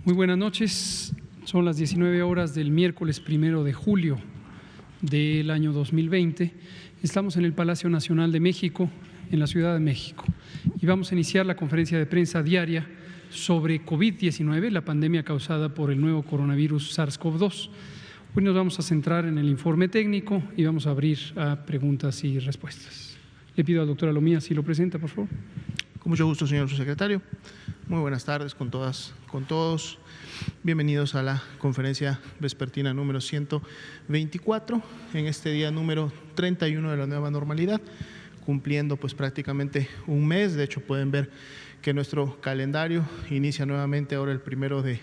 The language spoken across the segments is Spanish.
Muy buenas noches. Son las 19 horas del miércoles 1 de julio del año 2020. Estamos en el Palacio Nacional de México, en la Ciudad de México, y vamos a iniciar la conferencia de prensa diaria sobre COVID-19, la pandemia causada por el nuevo coronavirus SARS-CoV-2. Hoy nos vamos a centrar en el informe técnico y vamos a abrir a preguntas y respuestas. Le pido al doctor Alomía si lo presenta, por favor. Con mucho gusto, señor subsecretario. Muy buenas tardes con todas, con todos. Bienvenidos a la conferencia vespertina número 124, en este día número 31 de la nueva normalidad, cumpliendo pues prácticamente un mes. De hecho, pueden ver que nuestro calendario inicia nuevamente ahora el 1 de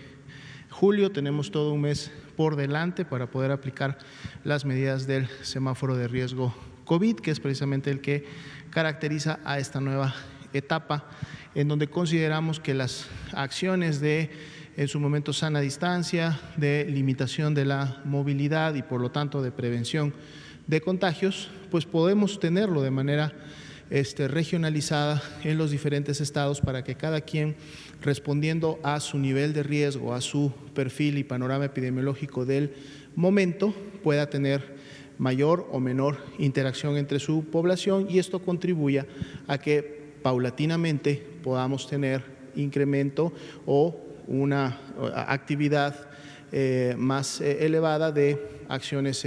julio. Tenemos todo un mes por delante para poder aplicar las medidas del semáforo de riesgo COVID, que es precisamente el que caracteriza a esta nueva etapa, en donde consideramos que las acciones de, en su momento, sana distancia, de limitación de la movilidad y por lo tanto de prevención de contagios, pues podemos tenerlo de manera regionalizada en los diferentes estados para que cada quien, respondiendo a su nivel de riesgo, a su perfil y panorama epidemiológico del momento, pueda tener mayor o menor interacción entre su población, y esto contribuya a que paulatinamente podamos tener incremento o una actividad más elevada de acciones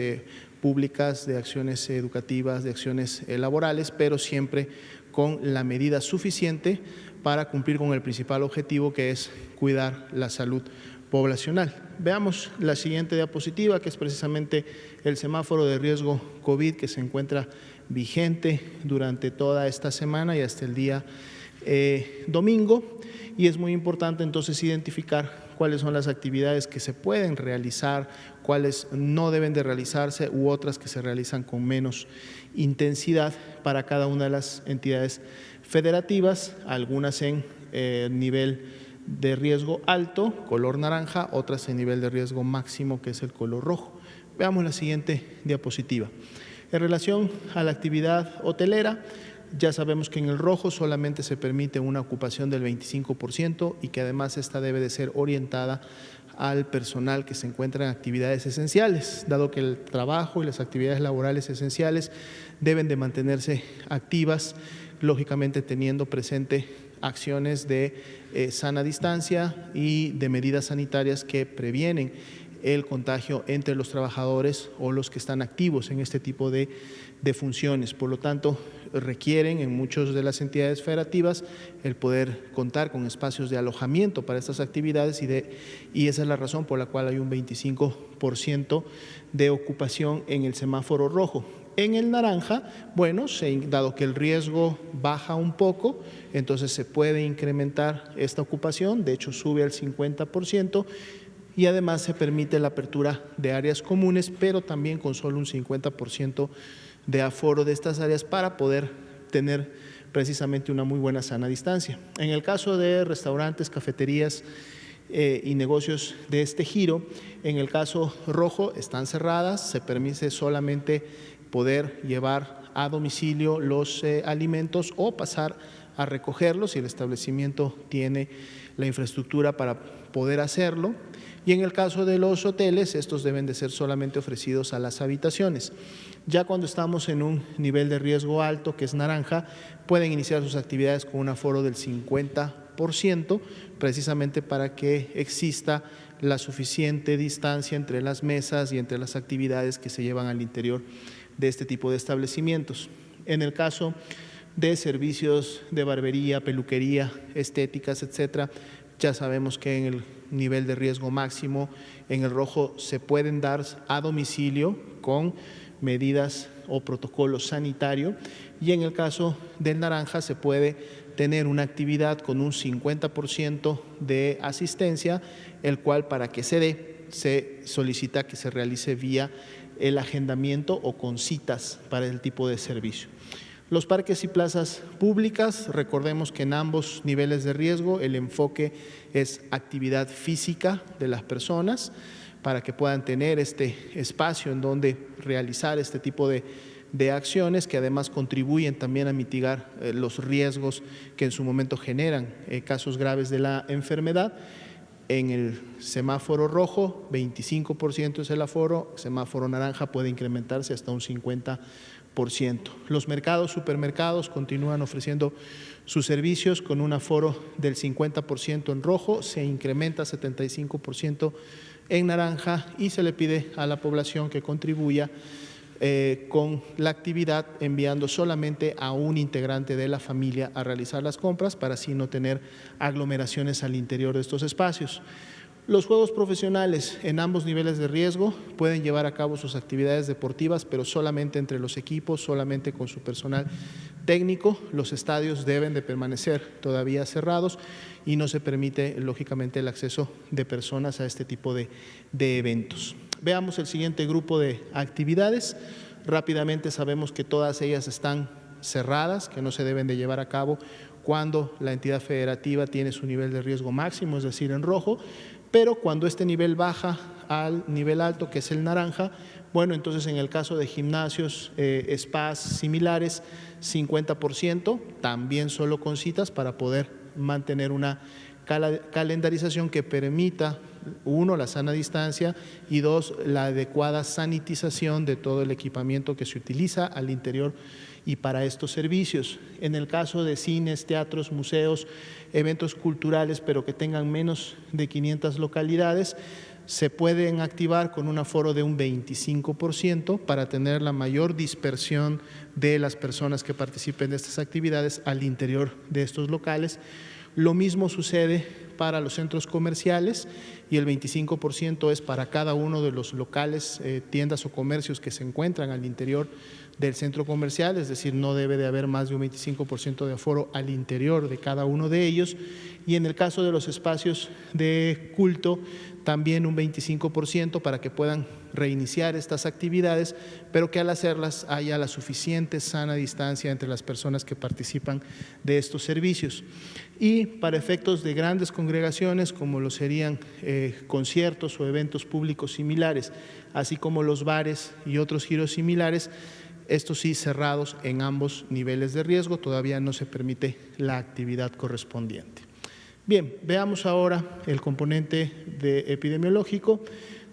públicas, de acciones educativas, de acciones laborales, pero siempre con la medida suficiente para cumplir con el principal objetivo, que es cuidar la salud poblacional. Veamos la siguiente diapositiva, que es precisamente el semáforo de riesgo COVID, que se encuentra vigente durante toda esta semana y hasta el día domingo, y es muy importante entonces identificar cuáles son las actividades que se pueden realizar, cuáles no deben de realizarse u otras que se realizan con menos intensidad para cada una de las entidades federativas, algunas en nivel de riesgo alto, color naranja, otras en nivel de riesgo máximo, que es el color rojo. Veamos la siguiente diapositiva. En relación a la actividad hotelera, ya sabemos que en el rojo solamente se permite una ocupación del 25% y que además esta debe de ser orientada al personal que se encuentra en actividades esenciales, dado que el trabajo y las actividades laborales esenciales deben de mantenerse activas, lógicamente teniendo presente acciones de sana distancia y de medidas sanitarias que previenen el contagio entre los trabajadores o los que están activos en este tipo de funciones. Por lo tanto, requieren en muchas de las entidades federativas el poder contar con espacios de alojamiento para estas actividades, y esa es la razón por la cual hay un 25% de ocupación en el semáforo rojo. En el naranja, bueno, dado que el riesgo baja un poco, entonces se puede incrementar esta ocupación, de hecho sube al 50%, y además se permite la apertura de áreas comunes, pero también con solo un 50% de aforo de estas áreas para poder tener precisamente una muy buena sana distancia. En el caso de restaurantes, cafeterías y negocios de este giro, en el caso rojo están cerradas, se permite solamente poder llevar a domicilio los alimentos o pasar a recogerlos si el establecimiento tiene la infraestructura para poder hacerlo. Y en el caso de los hoteles, estos deben de ser solamente ofrecidos a las habitaciones. Ya cuando estamos en un nivel de riesgo alto, que es naranja, pueden iniciar sus actividades con un aforo del 50%, precisamente para que exista la suficiente distancia entre las mesas y entre las actividades que se llevan al interior de este tipo de establecimientos. En el caso de servicios de barbería, peluquería, estéticas, etcétera, ya sabemos que en el nivel de riesgo máximo, en el rojo, se pueden dar a domicilio con medidas o protocolo sanitario, y en el caso del naranja se puede tener una actividad con un 50% de asistencia, el cual, para que se dé, se solicita que se realice vía el agendamiento o con citas para el tipo de servicio. Los parques y plazas públicas, recordemos que en ambos niveles de riesgo el enfoque es actividad física de las personas para que puedan tener este espacio en donde realizar este tipo de acciones, que además contribuyen también a mitigar los riesgos que en su momento generan casos graves de la enfermedad. En el semáforo rojo, 25% es el aforo, semáforo naranja puede incrementarse hasta un 50%. Los mercados, supermercados continúan ofreciendo sus servicios con un aforo del 50% en rojo, se incrementa 75% en naranja y se le pide a la población que contribuya con la actividad enviando solamente a un integrante de la familia a realizar las compras para así no tener aglomeraciones al interior de estos espacios. Los juegos profesionales en ambos niveles de riesgo pueden llevar a cabo sus actividades deportivas, pero solamente entre los equipos, solamente con su personal técnico. Los estadios deben de permanecer todavía cerrados y no se permite, lógicamente, el acceso de personas a este tipo de eventos. Veamos el siguiente grupo de actividades. Rápidamente sabemos que todas ellas están cerradas, que no se deben de llevar a cabo cuando la entidad federativa tiene su nivel de riesgo máximo, es decir, en rojo, pero cuando este nivel baja al nivel alto, que es el naranja, bueno, entonces en el caso de gimnasios, spas similares, 50%, también solo con citas para poder mantener una calendarización que permita, uno, la sana distancia y dos, la adecuada sanitización de todo el equipamiento que se utiliza al interior y para estos servicios. En el caso de cines, teatros, museos, eventos culturales, pero que tengan menos de 500 localidades, se pueden activar con un aforo de un 25% para tener la mayor dispersión de las personas que participen de estas actividades al interior de estos locales. Lo mismo sucede para los centros comerciales y el 25% es para cada uno de los locales, tiendas o comercios que se encuentran al interior del centro comercial, es decir, no debe de haber más de un 25% de aforo al interior de cada uno de ellos. Y en el caso de los espacios de culto, también un 25% para que puedan reiniciar estas actividades, pero que al hacerlas haya la suficiente sana distancia entre las personas que participan de estos servicios. Y para efectos de grandes congregaciones, como lo serían conciertos o eventos públicos similares, así como los bares y otros giros similares, estos sí cerrados en ambos niveles de riesgo, todavía no se permite la actividad correspondiente. Bien, veamos ahora el componente epidemiológico.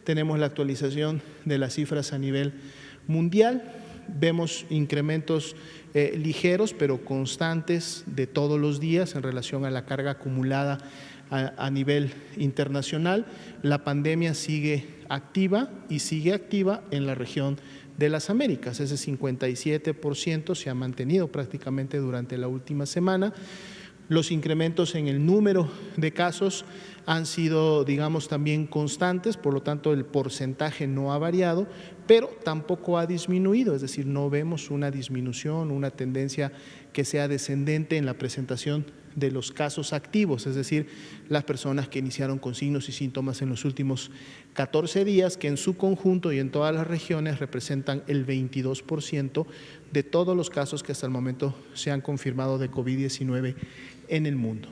Tenemos la actualización de las cifras a nivel mundial. Vemos incrementos ligeros pero constantes de todos los días en relación a la carga acumulada a nivel internacional. La pandemia sigue activa y sigue activa en la región de las Américas. Ese 57% se ha mantenido prácticamente durante la última semana. Los incrementos en el número de casos han sido, digamos, también constantes, por lo tanto el porcentaje no ha variado, pero tampoco ha disminuido, es decir, no vemos una disminución, una tendencia que sea descendente en la presentación de los casos activos, es decir, las personas que iniciaron con signos y síntomas en los últimos 14 días, que en su conjunto y en todas las regiones representan el 22% de todos los casos que hasta el momento se han confirmado de COVID-19 en el mundo.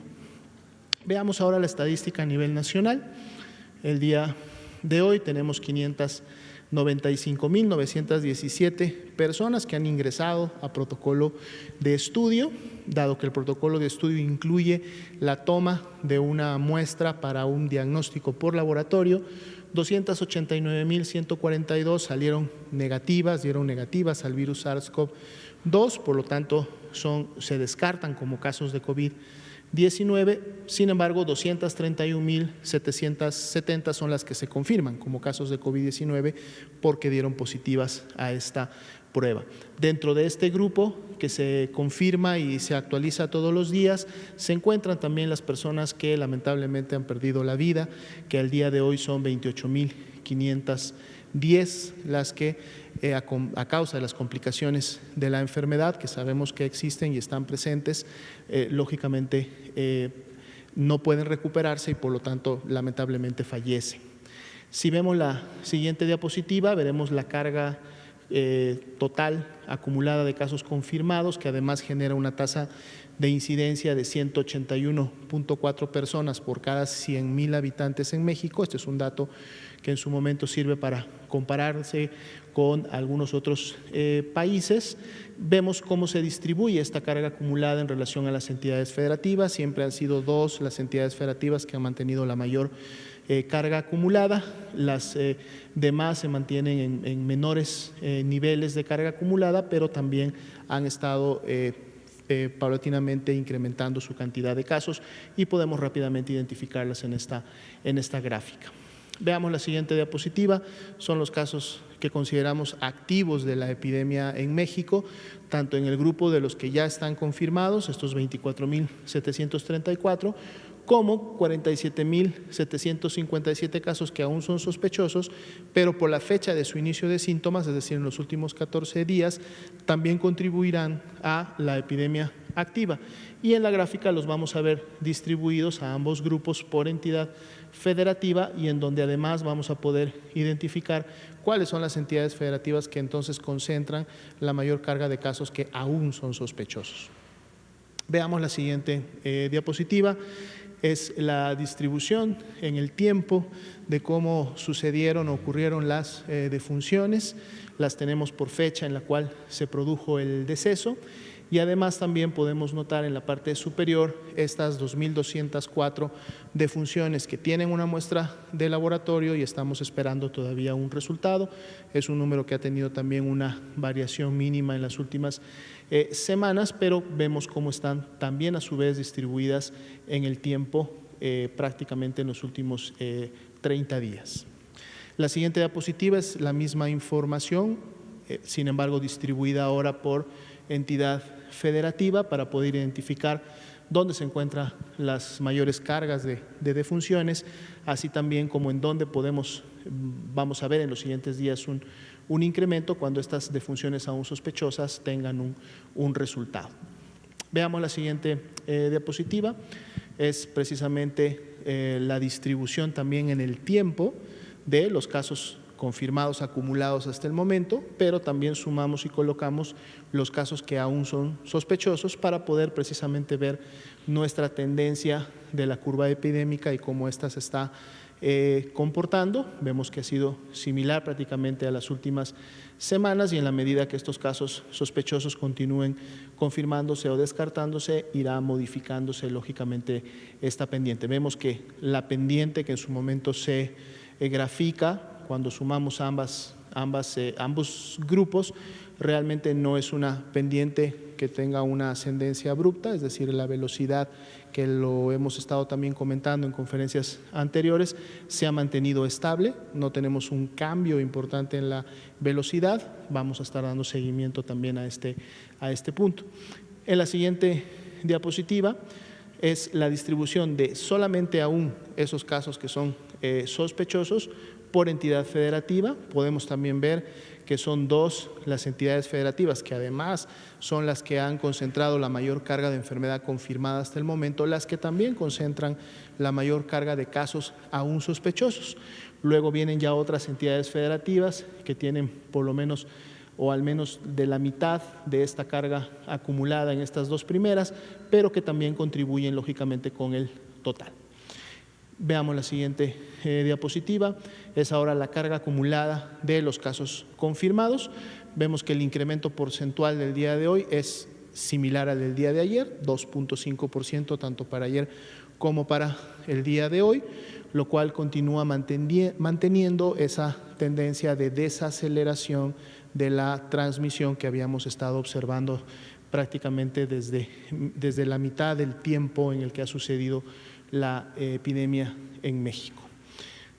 Veamos ahora la estadística a nivel nacional. El día de hoy tenemos 595.917 personas que han ingresado a protocolo de estudio, dado que el protocolo de estudio incluye la toma de una muestra para un diagnóstico por laboratorio. 289.142 salieron negativas, dieron negativas al virus SARS-CoV-2, por lo tanto se descartan como casos de COVID-19, sin embargo 231.770 son las que se confirman como casos de COVID-19 porque dieron positivas a esta prueba. Dentro de este grupo que se confirma y se actualiza todos los días, se encuentran también las personas que lamentablemente han perdido la vida, que al día de hoy son 28.510 las que a causa de las complicaciones de la enfermedad, que sabemos que existen y están presentes, lógicamente no pueden recuperarse y por lo tanto lamentablemente fallecen. Si vemos la siguiente diapositiva, veremos la carga total acumulada de casos confirmados, que además genera una tasa de incidencia de 181.4 personas por cada 100,000 habitantes en México. Este es un dato que en su momento sirve para compararse con algunos otros países. Vemos cómo se distribuye esta carga acumulada en relación a las entidades federativas. Siempre han sido dos las entidades federativas que han mantenido la mayor carga acumulada. Las demás se mantienen en menores niveles de carga acumulada, pero también han estado paulatinamente incrementando su cantidad de casos y podemos rápidamente identificarlas en esta gráfica. Veamos la siguiente diapositiva. Son los casos que consideramos activos de la epidemia en México, tanto en el grupo de los que ya están confirmados, estos 24,734, como 47,757 casos que aún son sospechosos, pero por la fecha de su inicio de síntomas, es decir, en los últimos 14 días, también contribuirán a la epidemia activa. Y en la gráfica los vamos a ver distribuidos a ambos grupos por entidad federativa, y en donde además vamos a poder identificar cuáles son las entidades federativas que entonces concentran la mayor carga de casos que aún son sospechosos. Veamos la siguiente diapositiva. Es la distribución en el tiempo de cómo sucedieron o ocurrieron las defunciones. Las tenemos por fecha en la cual se produjo el deceso, y además también podemos notar en la parte superior estas 2,204 defunciones que tienen una muestra de laboratorio y estamos esperando todavía un resultado. Es un número que ha tenido también una variación mínima en las últimas semanas, pero vemos cómo están también a su vez distribuidas en el tiempo, prácticamente en los últimos 30 días. La siguiente diapositiva es la misma información, sin embargo distribuida ahora por entidad federativa para poder identificar dónde se encuentran las mayores cargas de defunciones, así también como en dónde vamos a ver en los siguientes días un incremento cuando estas defunciones aún sospechosas tengan un resultado. Veamos la siguiente diapositiva. Es precisamente la distribución también en el tiempo de los casos confirmados acumulados hasta el momento, pero también sumamos y colocamos los casos que aún son sospechosos para poder precisamente ver nuestra tendencia de la curva epidémica y cómo ésta se está comportando. Vemos que ha sido similar prácticamente a las últimas semanas, y en la medida que estos casos sospechosos continúen confirmándose o descartándose, irá modificándose lógicamente esta pendiente. Vemos que la pendiente que en su momento se grafica cuando sumamos ambos grupos, realmente no es una pendiente que tenga una ascendencia abrupta, es decir, la velocidad, que lo hemos estado también comentando en conferencias anteriores, se ha mantenido estable, no tenemos un cambio importante en la velocidad. Vamos a estar dando seguimiento también a este punto. En la siguiente diapositiva es la distribución de solamente aún esos casos que son sospechosos por entidad federativa. Podemos también ver que son dos las entidades federativas que además son las que han concentrado la mayor carga de enfermedad confirmada hasta el momento, las que también concentran la mayor carga de casos aún sospechosos. Luego vienen ya otras entidades federativas que tienen por lo menos o al menos de la mitad de esta carga acumulada en estas dos primeras, pero que también contribuyen lógicamente con el total. Veamos la siguiente diapositiva. Es ahora la carga acumulada de los casos confirmados. Vemos que el incremento porcentual del día de hoy es similar al del día de ayer, 2.5% tanto para ayer como para el día de hoy, lo cual continúa manteniendo esa tendencia de desaceleración de la transmisión que habíamos estado observando prácticamente desde la mitad del tiempo en el que ha sucedido la epidemia en México.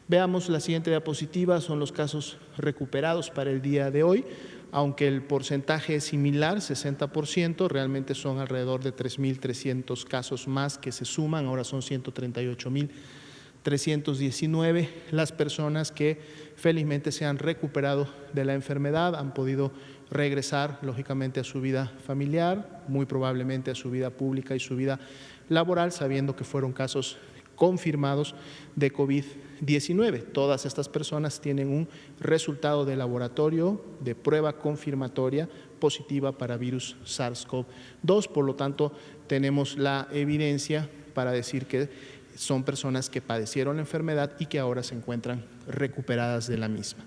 Veamos la siguiente diapositiva, son los casos recuperados para el día de hoy. Aunque el porcentaje es similar, 60%, realmente son alrededor de 3.300 casos más que se suman, ahora son 138.319 las personas que felizmente se han recuperado de la enfermedad, han podido regresar lógicamente a su vida familiar, muy probablemente a su vida pública y su vida laboral, sabiendo que fueron casos confirmados de COVID-19. Todas estas personas tienen un resultado de laboratorio de prueba confirmatoria positiva para virus SARS-CoV-2, por lo tanto tenemos la evidencia para decir que son personas que padecieron la enfermedad y que ahora se encuentran recuperadas de la misma.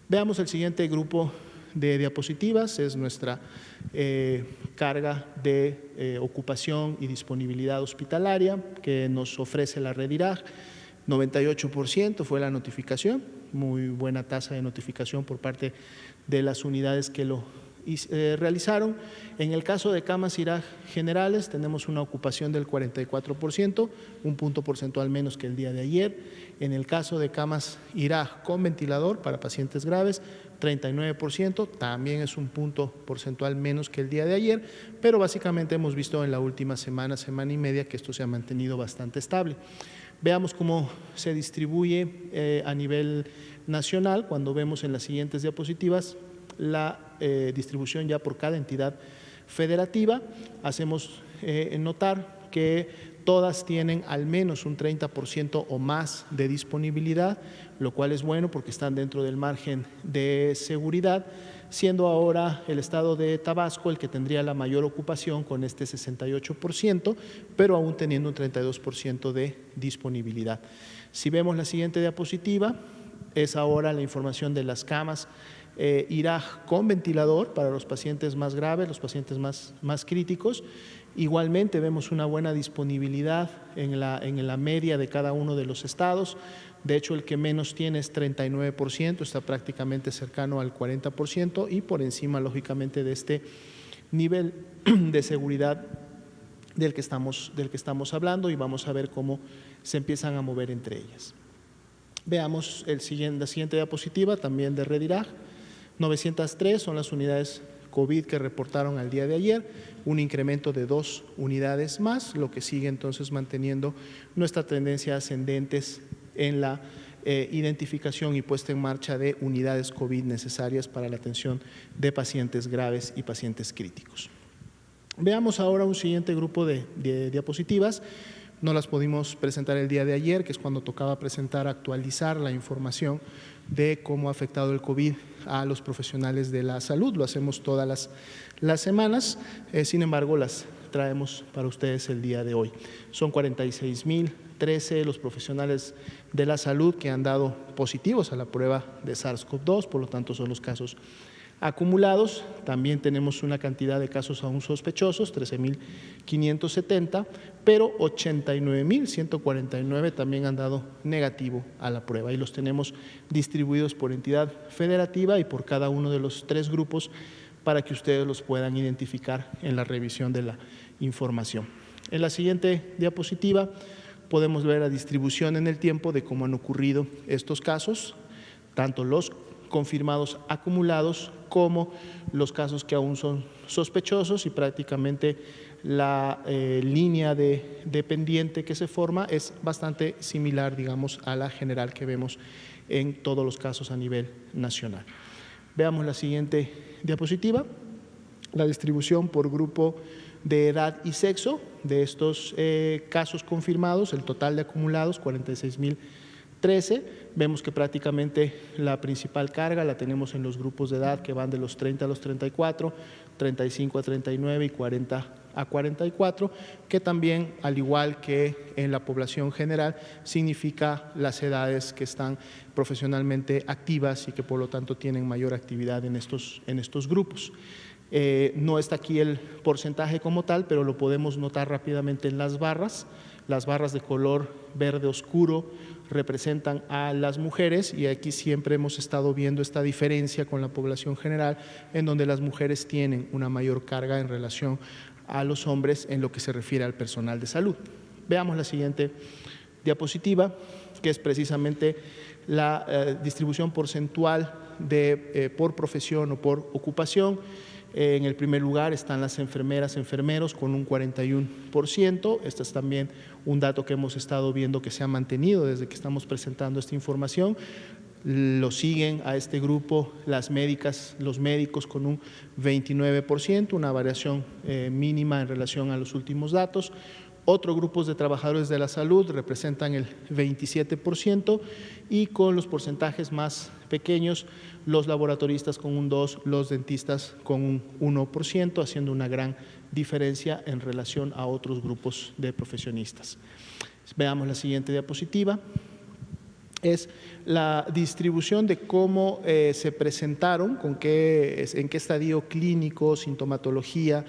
Veamos el siguiente grupo de diapositivas, es nuestra carga de ocupación y disponibilidad hospitalaria que nos ofrece la red IRAG. 98% fue la notificación, muy buena tasa de notificación por parte de las unidades que lo realizaron. En el caso de camas IRAG generales tenemos una ocupación del 44%, un punto porcentual menos que el día de ayer. En el caso de camas IRAG con ventilador para pacientes graves, 39%, también es un punto porcentual menos que el día de ayer, pero básicamente hemos visto en la última semana, semana y media, que esto se ha mantenido bastante estable. Veamos cómo se distribuye a nivel nacional. Cuando vemos en las siguientes diapositivas la distribución ya por cada entidad federativa, hacemos notar que todas tienen al menos un 30% o más de disponibilidad, lo cual es bueno porque están dentro del margen de seguridad, siendo ahora el estado de Tabasco el que tendría la mayor ocupación con este 68%, pero aún teniendo un 32% de disponibilidad. Si vemos la siguiente diapositiva, es ahora la información de las camas IRAG con ventilador para los pacientes más graves, los pacientes más críticos. Igualmente vemos una buena disponibilidad en la media de cada uno de los estados. De hecho, el que menos tiene es 39%, está prácticamente cercano al 40% y por encima, lógicamente, de este nivel de seguridad del que estamos hablando, y vamos a ver cómo se empiezan a mover entre ellas. Veamos la siguiente diapositiva, también de red IRAG. 903 son las unidades COVID que reportaron al día de ayer, un incremento de 2 unidades más, lo que sigue entonces manteniendo nuestra tendencia ascendentes en la identificación y puesta en marcha de unidades COVID necesarias para la atención de pacientes graves y pacientes críticos. Veamos ahora un siguiente grupo de diapositivas. No las pudimos presentar el día de ayer, que es cuando tocaba actualizar la información de cómo ha afectado el COVID a los profesionales de la salud. Lo hacemos todas las semanas, sin embargo las traemos para ustedes el día de hoy. Son 46.013 los profesionales de la salud que han dado positivos a la prueba de SARS-CoV-2, por lo tanto son los casos acumulados. También tenemos una cantidad de casos aún sospechosos, 13.570, pero 89.149 también han dado negativo a la prueba y los tenemos distribuidos por entidad federativa y por cada uno de los 3 grupos para que ustedes los puedan identificar en la revisión de la información. En la siguiente diapositiva podemos ver la distribución en el tiempo de cómo han ocurrido estos casos, tanto los confirmados acumulados como los casos que aún son sospechosos, y prácticamente la línea de pendiente que se forma es bastante similar, digamos, a la general que vemos en todos los casos a nivel nacional. Veamos la siguiente diapositiva, la distribución por grupo de edad y sexo de estos casos confirmados, el total de acumulados 46.013, vemos que prácticamente la principal carga la tenemos en los grupos de edad que van de los 30 a los 34, 35 a 39 y 40 a 44, que también, al igual que en la población general, significa las edades que están profesionalmente activas y que por lo tanto tienen mayor actividad en estos grupos. No está aquí el porcentaje como tal, pero lo podemos notar rápidamente en las barras. Las barras de color verde oscuro representan a las mujeres y aquí siempre hemos estado viendo esta diferencia con la población general, en donde las mujeres tienen una mayor carga en relación a los hombres en lo que se refiere al personal de salud. Veamos la siguiente diapositiva, que es precisamente la distribución porcentual por profesión o por ocupación. En el primer lugar están las enfermeras, enfermeros con un 41%. Este es también un dato que hemos estado viendo que se ha mantenido desde que estamos presentando esta información. Lo siguen a este grupo las médicas, los médicos con un 29%, una variación mínima en relación a los últimos datos. Otros grupos de trabajadores de la salud representan el 27% y con los porcentajes más pequeños, los laboratoristas con un 2%, los dentistas con un 1%, haciendo una gran diferencia en relación a otros grupos de profesionistas. Veamos la siguiente diapositiva. Es la distribución de cómo se presentaron, en qué estadio clínico, sintomatología,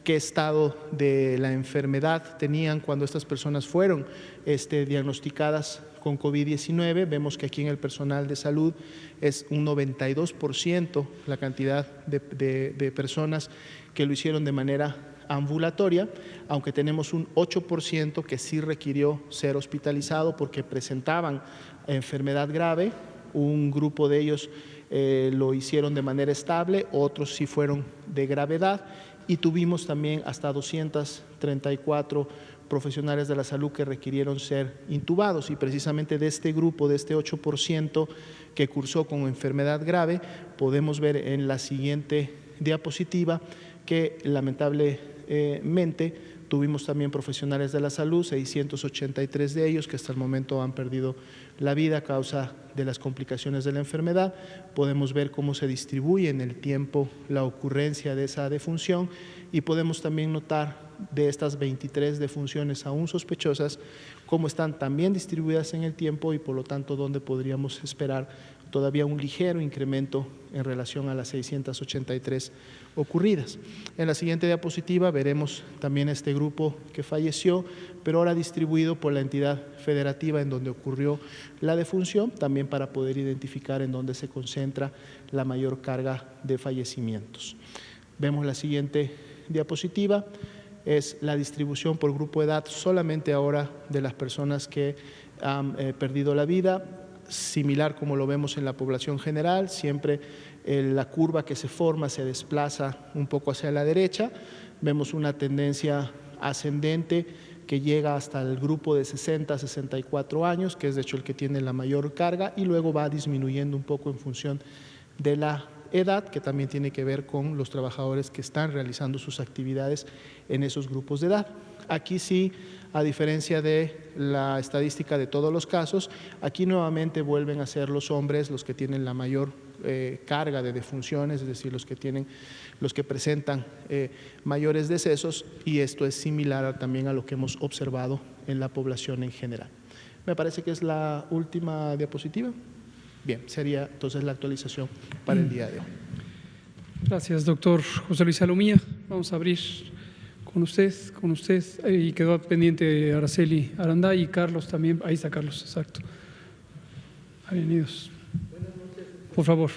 qué estado de la enfermedad tenían cuando estas personas fueron diagnosticadas con COVID-19. Vemos que aquí en el personal de salud es un 92% la cantidad de personas que lo hicieron de manera ambulatoria, aunque tenemos un 8% que sí requirió ser hospitalizado porque presentaban enfermedad grave. Un grupo de ellos lo hicieron de manera estable, otros sí fueron de gravedad, y tuvimos también hasta 234 profesionales de la salud que requirieron ser intubados, y precisamente de este grupo, de este 8% que cursó con enfermedad grave, podemos ver en la siguiente diapositiva que lamentablemente tuvimos también profesionales de la salud, 683 de ellos que hasta el momento han perdido la vida a causa de las complicaciones de la enfermedad. Podemos ver cómo se distribuye en el tiempo la ocurrencia de esa defunción, y podemos también notar de estas 23 defunciones aún sospechosas cómo están también distribuidas en el tiempo, y por lo tanto dónde podríamos esperar todavía un ligero incremento en relación a las 683 ocurridas. En la siguiente diapositiva veremos también este grupo que falleció, pero ahora distribuido por la entidad federativa en donde ocurrió la defunción, también para poder identificar en dónde se concentra la mayor carga de fallecimientos. Vemos la siguiente diapositiva, es la distribución por grupo de edad solamente ahora de las personas que han perdido la vida, similar como lo vemos en la población general. Siempre la curva que se forma se desplaza un poco hacia la derecha. Vemos una tendencia ascendente que llega hasta el grupo de 60 a 64 años, que es de hecho el que tiene la mayor carga, y luego va disminuyendo un poco en función de la edad, que también tiene que ver con los trabajadores que están realizando sus actividades en esos grupos de edad. Aquí sí, a diferencia de la estadística de todos los casos, aquí nuevamente vuelven a ser los hombres los que tienen la mayor carga de defunciones, es decir, los que presentan mayores decesos, y esto es similar también a lo que hemos observado en la población en general. Me parece que es la última diapositiva. Bien, sería entonces la actualización para el día de hoy. Gracias, doctor José Luis Salomía. Vamos a abrir con usted, y quedó pendiente Araceli Aranday y Carlos también. Ahí está Carlos, exacto. Bienvenidos. Por favor.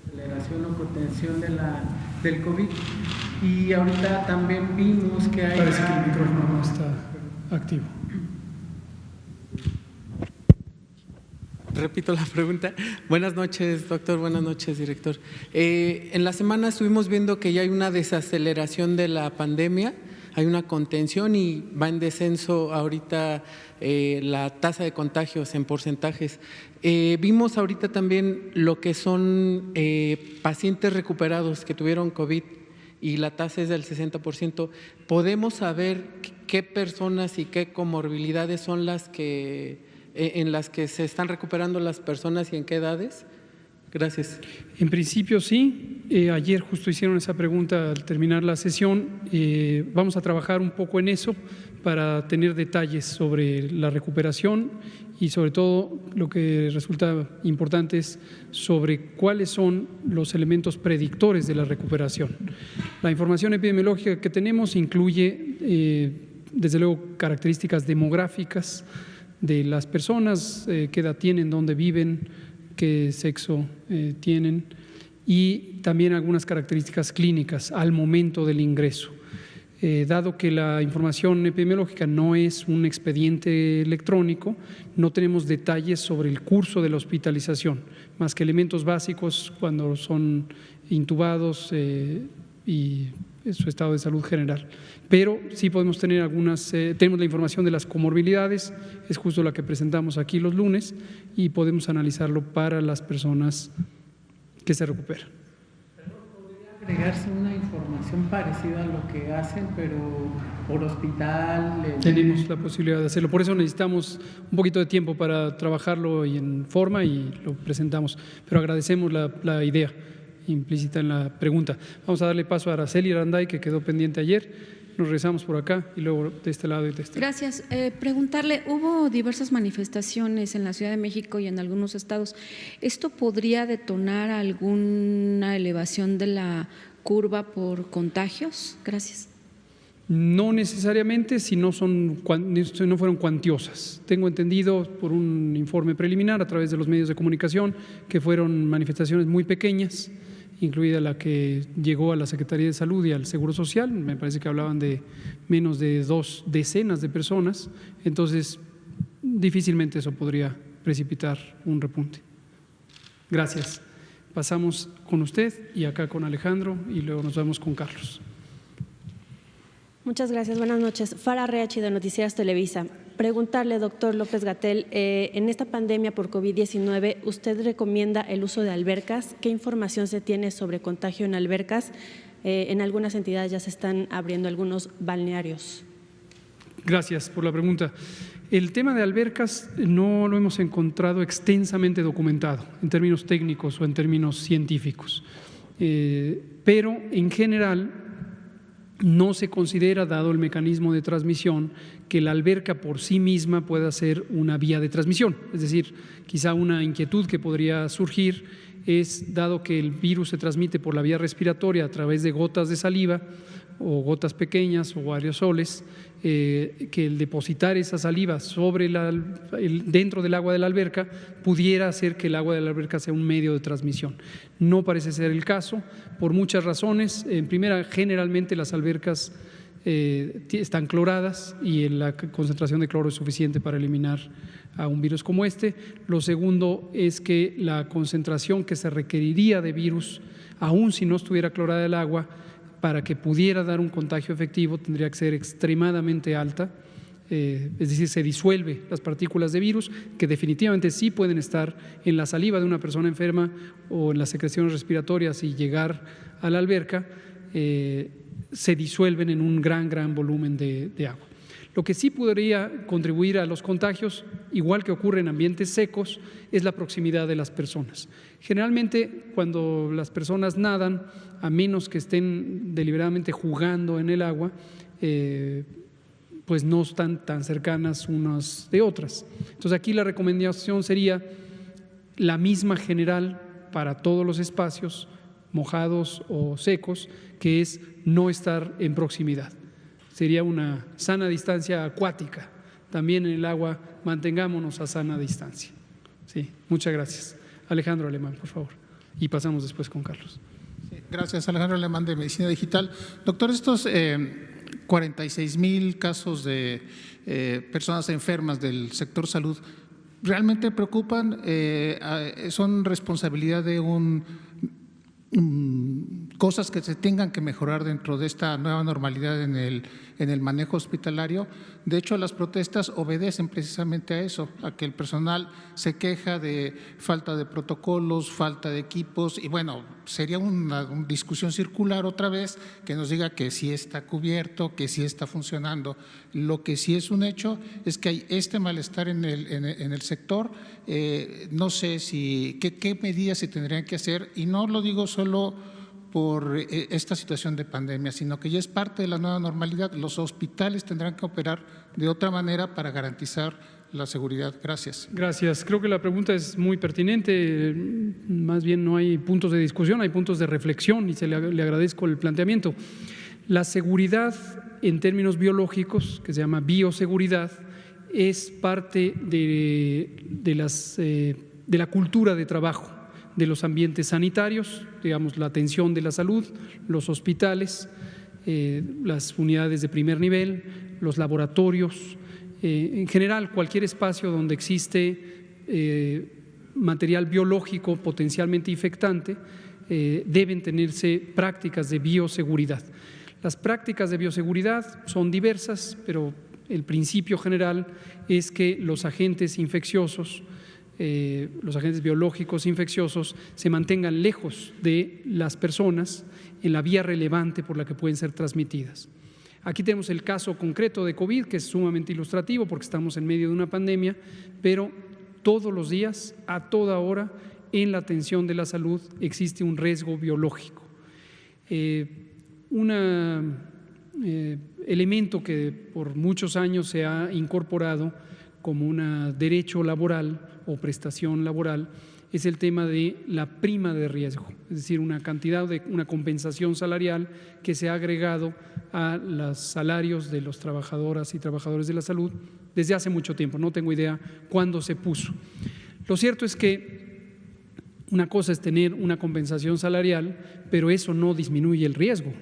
Aceleración o contención del COVID, y ahorita también vimos que hay… Parece que el micrófono no está activo. Repito la pregunta. Buenas noches, doctor. Buenas noches, director. En la semana estuvimos viendo que ya hay una desaceleración de la pandemia, hay una contención y va en descenso ahorita la tasa de contagios en porcentajes. Vimos ahorita también lo que son pacientes recuperados que tuvieron COVID, y la tasa es del 60%. ¿Podemos saber qué personas y qué comorbilidades son las que en las que se están recuperando las personas y en qué edades? Gracias. En principio sí. Ayer justo hicieron esa pregunta al terminar la sesión. Vamos a trabajar un poco en eso para tener detalles sobre la recuperación, y sobre todo lo que resulta importante es sobre cuáles son los elementos predictores de la recuperación. La información epidemiológica que tenemos incluye desde luego características demográficas de las personas, qué edad tienen, dónde viven, qué sexo tienen, y también algunas características clínicas al momento del ingreso. Dado que la información epidemiológica no es un expediente electrónico, no tenemos detalles sobre el curso de la hospitalización, más que elementos básicos cuando son intubados y su estado de salud general. Pero sí podemos tener tenemos la información de las comorbilidades, es justo la que presentamos aquí los lunes, y podemos analizarlo para las personas que se recupera. ¿Podría agregarse una información parecida a lo que hacen, pero por hospital? Tenemos la posibilidad de hacerlo, por eso necesitamos un poquito de tiempo para trabajarlo y en forma y lo presentamos, pero agradecemos la idea implícita en la pregunta. Vamos a darle paso a Araceli Aranday, que quedó pendiente ayer. Nos regresamos por acá y luego de este lado y de este lado. Gracias. Preguntarle, hubo diversas manifestaciones en la Ciudad de México y en algunos estados. ¿Esto podría detonar alguna elevación de la curva por contagios? Gracias. No necesariamente si no fueron cuantiosas. Tengo entendido por un informe preliminar a través de los medios de comunicación que fueron manifestaciones muy pequeñas, incluida la que llegó a la Secretaría de Salud y al Seguro Social. Me parece que hablaban de menos de 2 decenas de personas. Entonces, difícilmente eso podría precipitar un repunte. Gracias. Pasamos con usted y acá con Alejandro y luego nos vamos con Carlos. Muchas gracias. Buenas noches. Farah Reachi, de Noticias Televisa. Preguntarle, doctor López-Gatell, en esta pandemia por COVID-19, ¿usted recomienda el uso de albercas? ¿Qué información se tiene sobre contagio en albercas? En algunas entidades ya se están abriendo algunos balnearios. Gracias por la pregunta. El tema de albercas no lo hemos encontrado extensamente documentado en términos técnicos o en términos científicos, pero en general no se considera, dado el mecanismo de transmisión, que la alberca por sí misma pueda ser una vía de transmisión. Es decir, quizá una inquietud que podría surgir es, dado que el virus se transmite por la vía respiratoria a través de gotas de saliva o gotas pequeñas o aerosoles, que el depositar esa saliva sobre dentro del agua de la alberca pudiera hacer que el agua de la alberca sea un medio de transmisión. No parece ser el caso, por muchas razones. En primera, generalmente las albercas están cloradas y la concentración de cloro es suficiente para eliminar a un virus como este. Lo segundo es que la concentración que se requeriría de virus, aun si no estuviera clorada el agua, para que pudiera dar un contagio efectivo, tendría que ser extremadamente alta, es decir, se disuelve las partículas de virus, que definitivamente sí pueden estar en la saliva de una persona enferma o en las secreciones respiratorias y llegar a la alberca, se disuelven en un gran volumen de agua. Lo que sí podría contribuir a los contagios, igual que ocurre en ambientes secos, es la proximidad de las personas. Generalmente, cuando las personas nadan, a menos que estén deliberadamente jugando en el agua, pues no están tan cercanas unas de otras. Entonces, aquí la recomendación sería la misma general para todos los espacios, mojados o secos, que es no estar en proximidad. Sería una sana distancia acuática. También en el agua mantengámonos a sana distancia. Sí, muchas gracias. Alejandro Alemán, por favor. Y pasamos después con Carlos. Sí, gracias, Alejandro Alemán, de Medicina Digital. Doctor, estos 46,000 casos de personas enfermas del sector salud, ¿realmente preocupan? ¿Son responsabilidad de cosas que se tengan que mejorar dentro de esta nueva normalidad en el manejo hospitalario? De hecho, las protestas obedecen precisamente a eso, a que el personal se queja de falta de protocolos, falta de equipos, y bueno, sería una discusión circular otra vez que nos diga que sí está cubierto, que sí está funcionando. Lo que sí es un hecho es que hay este malestar en el sector. No sé qué medidas se tendrían que hacer, y no lo digo solo por esta situación de pandemia, sino que ya es parte de la nueva normalidad. Los hospitales tendrán que operar de otra manera para garantizar la seguridad. Gracias. Gracias. Creo que la pregunta es muy pertinente. Más bien no hay puntos de discusión, hay puntos de reflexión y le agradezco el planteamiento. La seguridad en términos biológicos, que se llama bioseguridad, es parte de la cultura de trabajo de los ambientes sanitarios, digamos la atención de la salud, los hospitales, las unidades de primer nivel, los laboratorios, en general cualquier espacio donde existe material biológico potencialmente infectante, deben tenerse prácticas de bioseguridad. Las prácticas de bioseguridad son diversas, pero el principio general es que los agentes infecciosos los agentes biológicos infecciosos se mantengan lejos de las personas en la vía relevante por la que pueden ser transmitidas. Aquí tenemos el caso concreto de COVID, que es sumamente ilustrativo porque estamos en medio de una pandemia, pero todos los días, a toda hora, en la atención de la salud existe un riesgo biológico. Un elemento que por muchos años se ha incorporado como un derecho laboral o prestación laboral es el tema de la prima de riesgo, es decir, una compensación salarial que se ha agregado a los salarios de los trabajadoras y trabajadores de la salud desde hace mucho tiempo. No tengo idea cuándo se puso. Lo cierto es que una cosa es tener una compensación salarial, pero eso no disminuye el riesgo.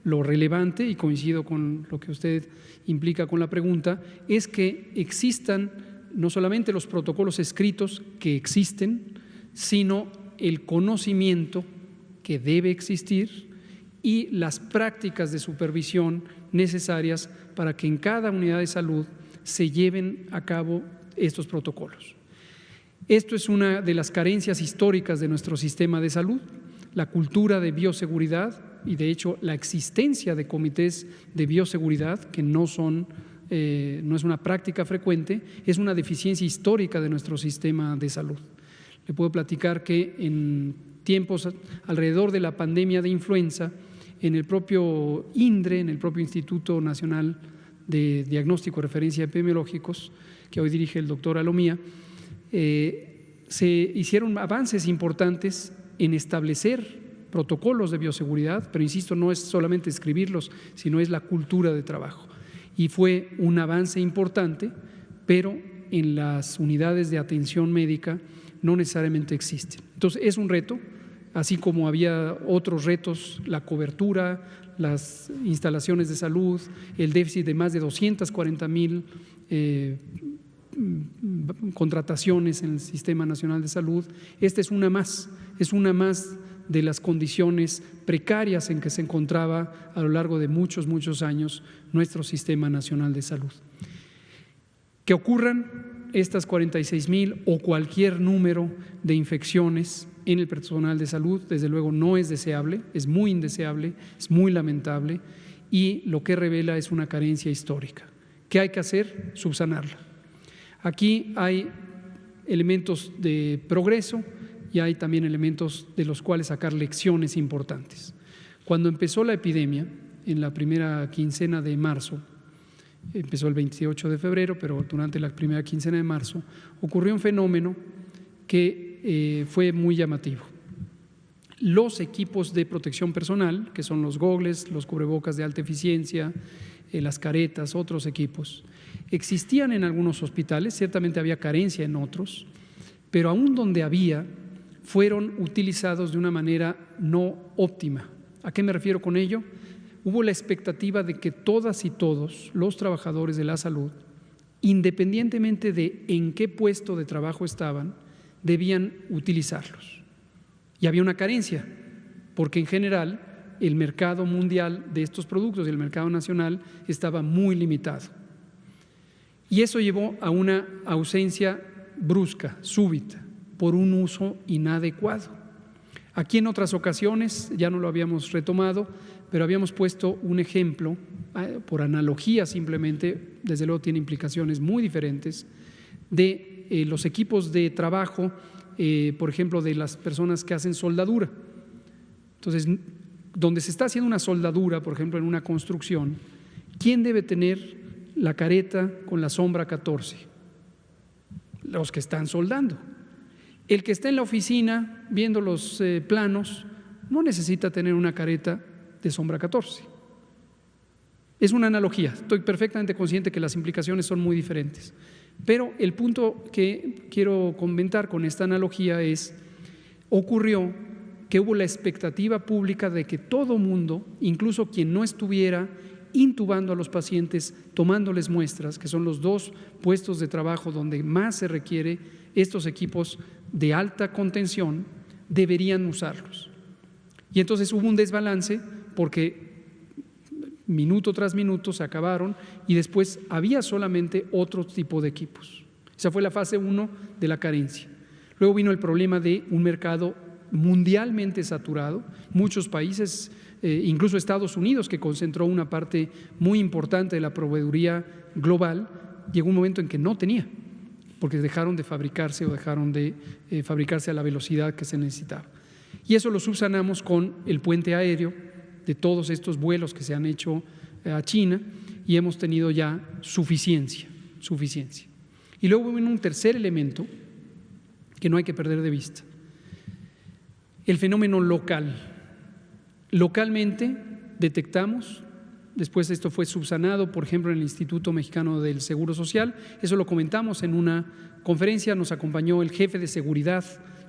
Lo relevante, y coincido con lo que usted implica con la pregunta, es que existan no solamente los protocolos escritos que existen, sino el conocimiento que debe existir y las prácticas de supervisión necesarias para que en cada unidad de salud se lleven a cabo estos protocolos. Esto es una de las carencias históricas de nuestro sistema de salud, la cultura de bioseguridad y de hecho la existencia de comités de bioseguridad que no es una práctica frecuente, es una deficiencia histórica de nuestro sistema de salud. Le puedo platicar que en tiempos alrededor de la pandemia de influenza, en el propio INDRE, en el propio Instituto Nacional de Diagnóstico y Referencia Epidemiológicos, que hoy dirige el doctor Alomía, se hicieron avances importantes en establecer protocolos de bioseguridad, pero insisto, no es solamente escribirlos, sino es la cultura de trabajo. Y fue un avance importante, pero en las unidades de atención médica no necesariamente existen. Entonces, es un reto, así como había otros retos, la cobertura, las instalaciones de salud, el déficit de más de 240,000 contrataciones en el Sistema Nacional de Salud. Esta es una más de las condiciones precarias en que se encontraba a lo largo de muchos años nuestro Sistema Nacional de Salud. Que ocurran estas 46,000 o cualquier número de infecciones en el personal de salud, desde luego no es deseable, es muy indeseable, es muy lamentable y lo que revela es una carencia histórica. ¿Qué hay que hacer? Subsanarla. Aquí hay elementos de progreso y hay también elementos de los cuales sacar lecciones importantes. Cuando empezó la epidemia, en la primera quincena de marzo, empezó el 28 de febrero, pero durante la primera quincena de marzo, ocurrió un fenómeno que fue muy llamativo. Los equipos de protección personal, que son los gogles, los cubrebocas de alta eficiencia, las caretas, otros equipos, existían en algunos hospitales, ciertamente había carencia en otros, pero aún donde había, fueron utilizados de una manera no óptima. ¿A qué me refiero con ello? Hubo la expectativa de que todas y todos los trabajadores de la salud, independientemente de en qué puesto de trabajo estaban, debían utilizarlos. Y había una carencia, porque en general el mercado mundial de estos productos y el mercado nacional estaba muy limitado. Y eso llevó a una ausencia brusca, súbita, por un uso inadecuado. Aquí en otras ocasiones, ya no lo habíamos retomado, pero habíamos puesto un ejemplo, por analogía simplemente, desde luego tiene implicaciones muy diferentes, de los equipos de trabajo, por ejemplo, de las personas que hacen soldadura. Entonces, donde se está haciendo una soldadura, por ejemplo, en una construcción, ¿quién debe tener la careta con la sombra 14? Los que están soldando. El que está en la oficina viendo los planos no necesita tener una careta de sombra 14. Es una analogía, estoy perfectamente consciente que las implicaciones son muy diferentes, pero el punto que quiero comentar con esta analogía es, ocurrió que hubo la expectativa pública de que todo mundo, incluso quien no estuviera intubando a los pacientes, tomándoles muestras, que son los dos puestos de trabajo donde más se requiere estos equipos de alta contención, deberían usarlos. Y entonces hubo un desbalance porque minuto tras minuto se acabaron y después había solamente otro tipo de equipos. Esa fue la fase 1 de la carencia. Luego vino el problema de un mercado mundialmente saturado, muchos países, incluso Estados Unidos, que concentró una parte muy importante de la proveeduría global, llegó un momento en que no tenía, porque dejaron de fabricarse o dejaron de fabricarse a la velocidad que se necesitaba. Y eso lo subsanamos con el puente aéreo de todos estos vuelos que se han hecho a China, y hemos tenido ya suficiencia. Y luego viene un tercer elemento que no hay que perder de vista: el fenómeno local. Localmente detectamos, después esto fue subsanado, por ejemplo, en el Instituto Mexicano del Seguro Social, eso lo comentamos en una conferencia, nos acompañó el jefe de seguridad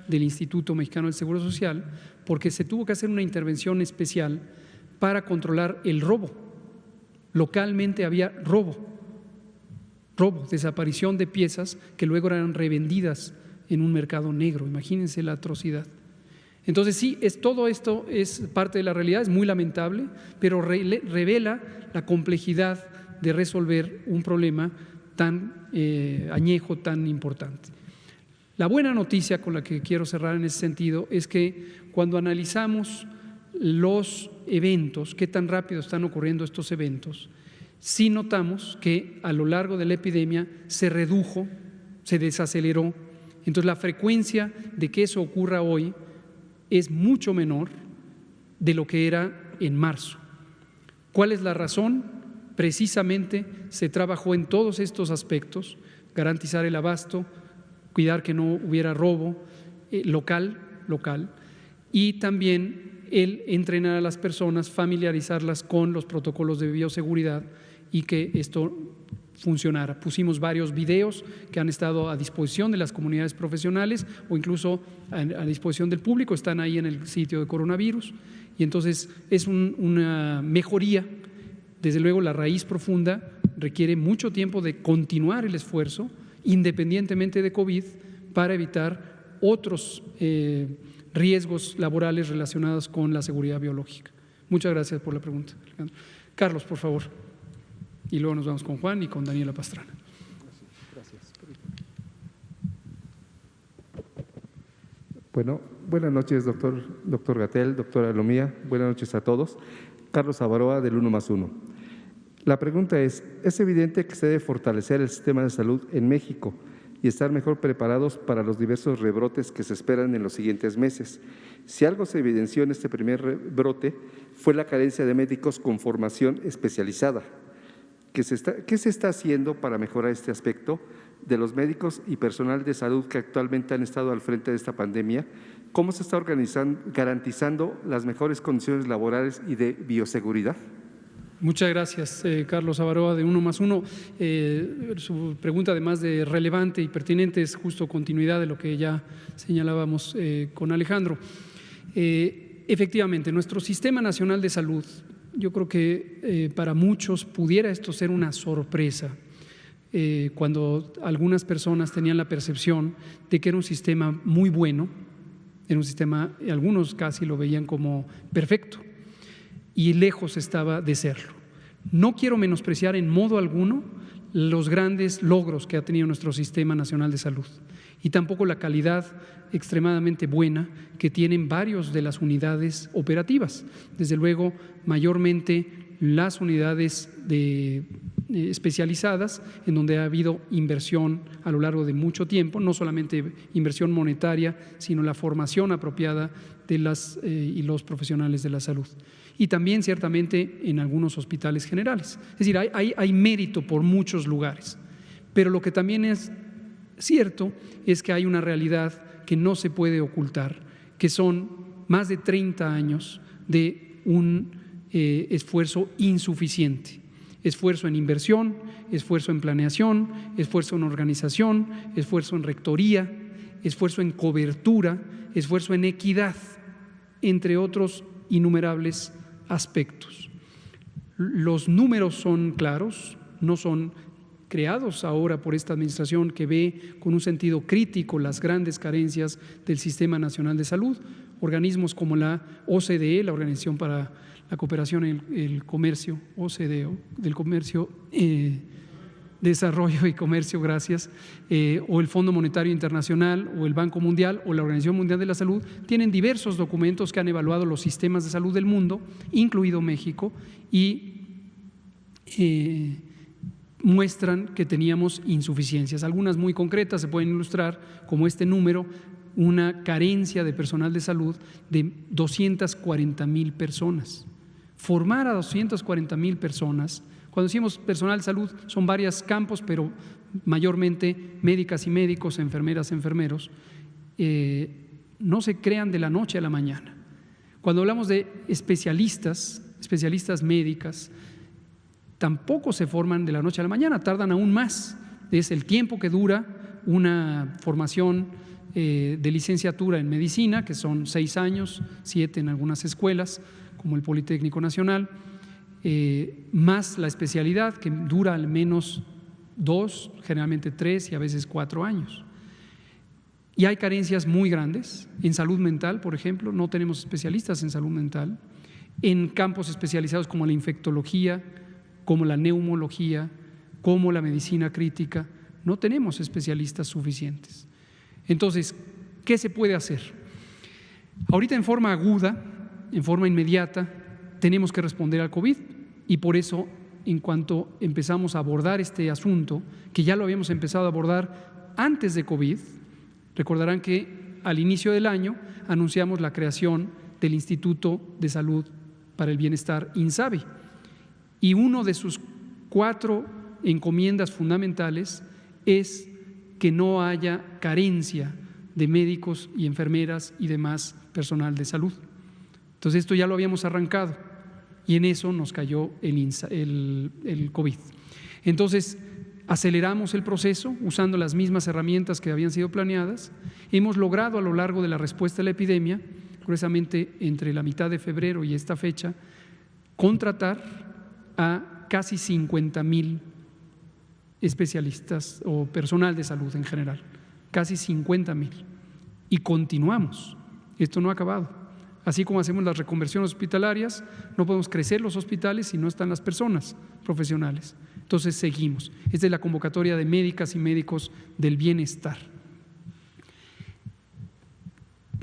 del Instituto Mexicano del Seguro Social, porque se tuvo que hacer una intervención especial para controlar el robo. Localmente había robo, desaparición de piezas que luego eran revendidas en un mercado negro. Imagínense la atrocidad. Entonces sí, todo esto es parte de la realidad, es muy lamentable, pero revela la complejidad de resolver un problema tan añejo, tan importante. La buena noticia con la que quiero cerrar en ese sentido es que cuando analizamos los eventos, qué tan rápido están ocurriendo estos eventos, sí notamos que a lo largo de la epidemia se redujo, se desaceleró. Entonces la frecuencia de que eso ocurra hoy es mucho menor de lo que era en marzo. ¿Cuál es la razón? Precisamente se trabajó en todos estos aspectos: garantizar el abasto, cuidar que no hubiera robo local, y también el entrenar a las personas, familiarizarlas con los protocolos de bioseguridad y que esto funcionara. Pusimos varios videos que han estado a disposición de las comunidades profesionales o incluso a disposición del público, están ahí en el sitio de coronavirus, y entonces es una mejoría. Desde luego la raíz profunda requiere mucho tiempo de continuar el esfuerzo independientemente de COVID para evitar otros riesgos laborales relacionados con la seguridad biológica. Muchas gracias por la pregunta, Alejandro. Carlos, por favor. Y luego nos vamos con Juan y con Daniela Pastrana. Gracias. Bueno, buenas noches, doctor Gatell, doctora Lomía. Buenas noches a todos. Carlos Avaroa, del 1+1. La pregunta es evidente que se debe fortalecer el sistema de salud en México y estar mejor preparados para los diversos rebrotes que se esperan en los siguientes meses. Si algo se evidenció en este primer rebrote fue la carencia de médicos con formación especializada. ¿Qué se está haciendo para mejorar este aspecto de los médicos y personal de salud que actualmente han estado al frente de esta pandemia? ¿Cómo se está garantizando las mejores condiciones laborales y de bioseguridad? Muchas gracias, Carlos Avaroa, de 1+1. Su pregunta, además de relevante y pertinente, es justo continuidad de lo que ya señalábamos con Alejandro. Efectivamente, nuestro Sistema Nacional de Salud, yo creo que para muchos pudiera esto ser una sorpresa, cuando algunas personas tenían la percepción de que era un sistema muy bueno, era un sistema, algunos casi lo veían como perfecto, y lejos estaba de serlo. No quiero menospreciar en modo alguno los grandes logros que ha tenido nuestro Sistema Nacional de Salud y tampoco la calidad extremadamente buena que tienen varios de las unidades operativas. Desde luego, mayormente las unidades especializadas, en donde ha habido inversión a lo largo de mucho tiempo, no solamente inversión monetaria, sino la formación apropiada de las y los profesionales de la salud. Y también ciertamente en algunos hospitales generales. Es decir, hay mérito por muchos lugares, pero lo que también es cierto es que hay una realidad que no se puede ocultar, que son más de 30 años de un esfuerzo insuficiente. Esfuerzo en inversión, esfuerzo en planeación, esfuerzo en organización, esfuerzo en rectoría, esfuerzo en cobertura, esfuerzo en equidad, entre otros innumerables aspectos. Los números son claros, no son creados ahora por esta administración que ve con un sentido crítico las grandes carencias del Sistema Nacional de Salud. Organismos como la OCDE, la Organización para la Cooperación en el Comercio, OCDE, del Comercio Desarrollo y Comercio, gracias, o el Fondo Monetario Internacional, o el Banco Mundial, o la Organización Mundial de la Salud, tienen diversos documentos que han evaluado los sistemas de salud del mundo, incluido México, y muestran que teníamos insuficiencias. Algunas muy concretas se pueden ilustrar, como este número, una carencia de personal de salud de 240,000 personas. Formar a 240,000 personas, cuando decimos personal de salud, son varios campos, pero mayormente médicas y médicos, enfermeras, enfermeros, no se crean de la noche a la mañana. Cuando hablamos de especialistas médicas, tampoco se forman de la noche a la mañana, tardan aún más. Es el tiempo que dura una formación de licenciatura en medicina, que son 6 años, 7 en algunas escuelas, como el Politécnico Nacional, más la especialidad, que dura al menos 2, generalmente 3 y a veces 4 años. Y hay carencias muy grandes. En salud mental, por ejemplo, no tenemos especialistas en salud mental. En campos especializados como la infectología, como la neumología, como la medicina crítica, no tenemos especialistas suficientes. Entonces, ¿qué se puede hacer? Ahorita en forma aguda, en forma inmediata, tenemos que responder al COVID, y por eso, en cuanto empezamos a abordar este asunto, que ya lo habíamos empezado a abordar antes de COVID, recordarán que al inicio del año anunciamos la creación del Instituto de Salud para el Bienestar, INSABI, y uno de sus 4 encomiendas fundamentales es que no haya carencia de médicos y enfermeras y demás personal de salud. Entonces esto ya lo habíamos arrancado y en eso nos cayó el COVID. Entonces aceleramos el proceso usando las mismas herramientas que habían sido planeadas. Hemos logrado a lo largo de la respuesta a la epidemia, curiosamente entre la mitad de febrero y esta fecha, contratar a casi 50,000 especialistas o personal de salud en general, casi 50,000. Y continuamos, esto no ha acabado. Así como hacemos las reconversiones hospitalarias, no podemos crecer los hospitales si no están las personas profesionales. Entonces seguimos. Esta es la convocatoria de médicas y médicos del bienestar.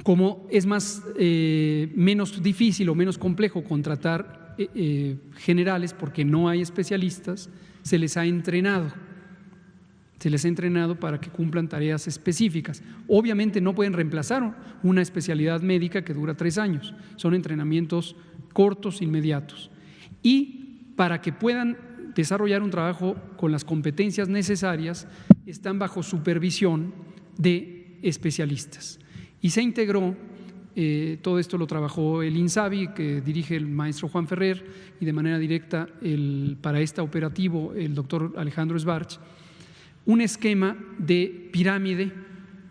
Como es menos difícil o menos complejo contratar generales porque no hay especialistas, se les ha entrenado para que cumplan tareas específicas. Obviamente no pueden reemplazar una especialidad médica que dura 3 años, son entrenamientos cortos, inmediatos. Y para que puedan desarrollar un trabajo con las competencias necesarias, están bajo supervisión de especialistas. Y se integró, todo esto lo trabajó el INSABI, que dirige el maestro Juan Ferrer, y de manera directa para este operativo el doctor Alejandro Sbarch, un esquema de pirámide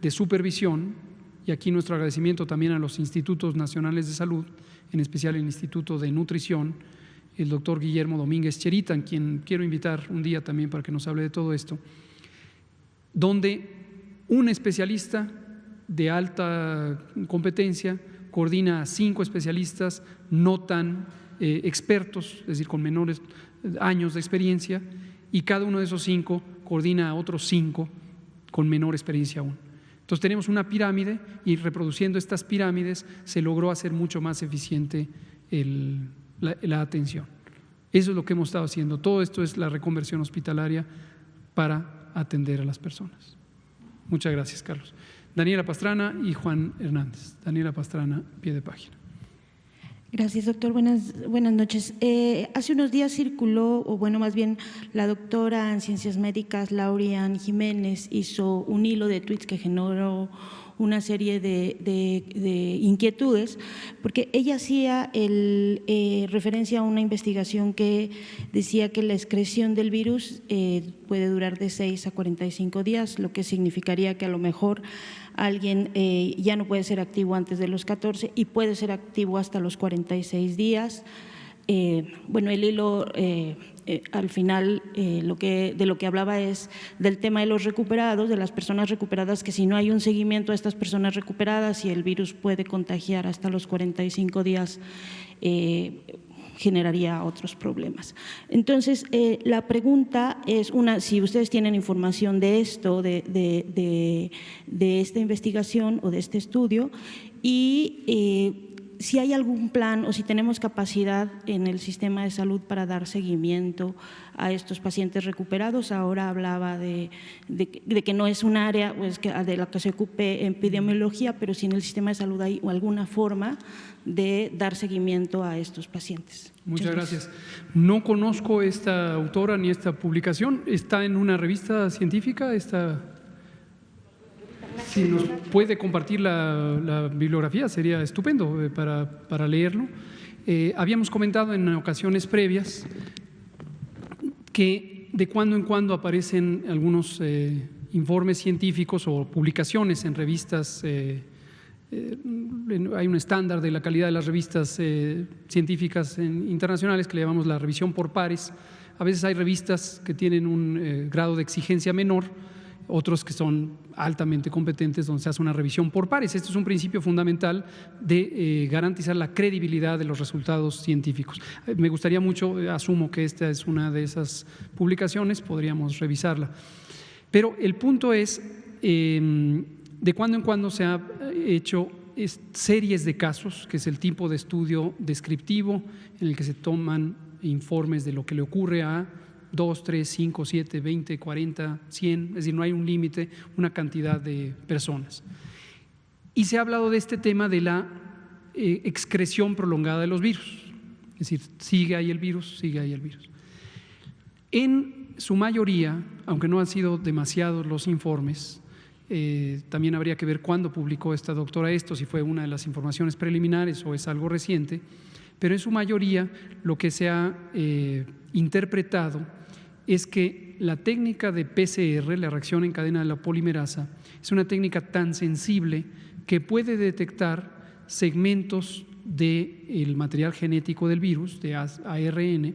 de supervisión, y aquí nuestro agradecimiento también a los institutos nacionales de salud, en especial el Instituto de Nutrición, el doctor Guillermo Domínguez Cherita, a quien quiero invitar un día también para que nos hable de todo esto, donde un especialista de alta competencia coordina a 5 especialistas no tan expertos, es decir, con menores años de experiencia, y cada uno de esos 5 coordina a otros 5 con menor experiencia aún. Entonces tenemos una pirámide y reproduciendo estas pirámides se logró hacer mucho más eficiente la atención. Eso es lo que hemos estado haciendo. Todo esto es la reconversión hospitalaria para atender a las personas. Muchas gracias, Carlos. Daniela Pastrana y Juan Hernández. Daniela Pastrana, pie de página. Gracias, doctor. Buenas noches. Hace unos días circuló, o bueno, más bien la doctora en Ciencias Médicas, Laurian Jiménez, hizo un hilo de tweets que generó una serie de inquietudes, porque ella hacía referencia a una investigación que decía que la excreción del virus puede durar de 6 a 45 días, lo que significaría que a lo mejor alguien ya no puede ser activo antes de los 14 y puede ser activo hasta los 46 días. Bueno, el hilo al final de lo que hablaba es del tema de los recuperados, de las personas recuperadas, que si no hay un seguimiento a estas personas recuperadas y el virus puede contagiar hasta los 45 días generaría otros problemas. Entonces, la pregunta es si ustedes tienen información de esto, de esta investigación o de este estudio, y si hay algún plan o si tenemos capacidad en el sistema de salud para dar seguimiento a estos pacientes recuperados. Ahora hablaba de que no es un área pues, de la que se ocupe epidemiología, pero si en el sistema de salud hay alguna forma de dar seguimiento a estos pacientes. Muchas gracias. No conozco esta autora ni esta publicación. ¿Está en una revista científica? Si nos puede compartir la bibliografía, sería estupendo para leerlo. Habíamos comentado en ocasiones previas que de cuando en cuando aparecen algunos informes científicos o publicaciones en revistas. Hay un estándar de la calidad de las revistas científicas internacionales que le llamamos la revisión por pares. A veces hay revistas que tienen un grado de exigencia menor, otros que son altamente competentes, donde se hace una revisión por pares. Este es un principio fundamental de garantizar la credibilidad de los resultados científicos. Me gustaría mucho, asumo que esta es una de esas publicaciones, podríamos revisarla. Pero el punto es, de cuando en cuando se ha hecho series de casos, que es el tipo de estudio descriptivo en el que se toman informes de lo que le ocurre a 2, 3, 5, 7, 20, 40, 100, es decir, no hay un límite, una cantidad de personas. Y se ha hablado de este tema de la excreción prolongada de los virus, es decir, sigue ahí el virus, sigue ahí el virus. En su mayoría, aunque no han sido demasiados los informes, también habría que ver cuándo publicó esta doctora esto, si fue una de las informaciones preliminares o es algo reciente, pero en su mayoría lo que se ha interpretado es que la técnica de PCR, la reacción en cadena de la polimerasa, es una técnica tan sensible que puede detectar segmentos del material genético del virus, de ARN,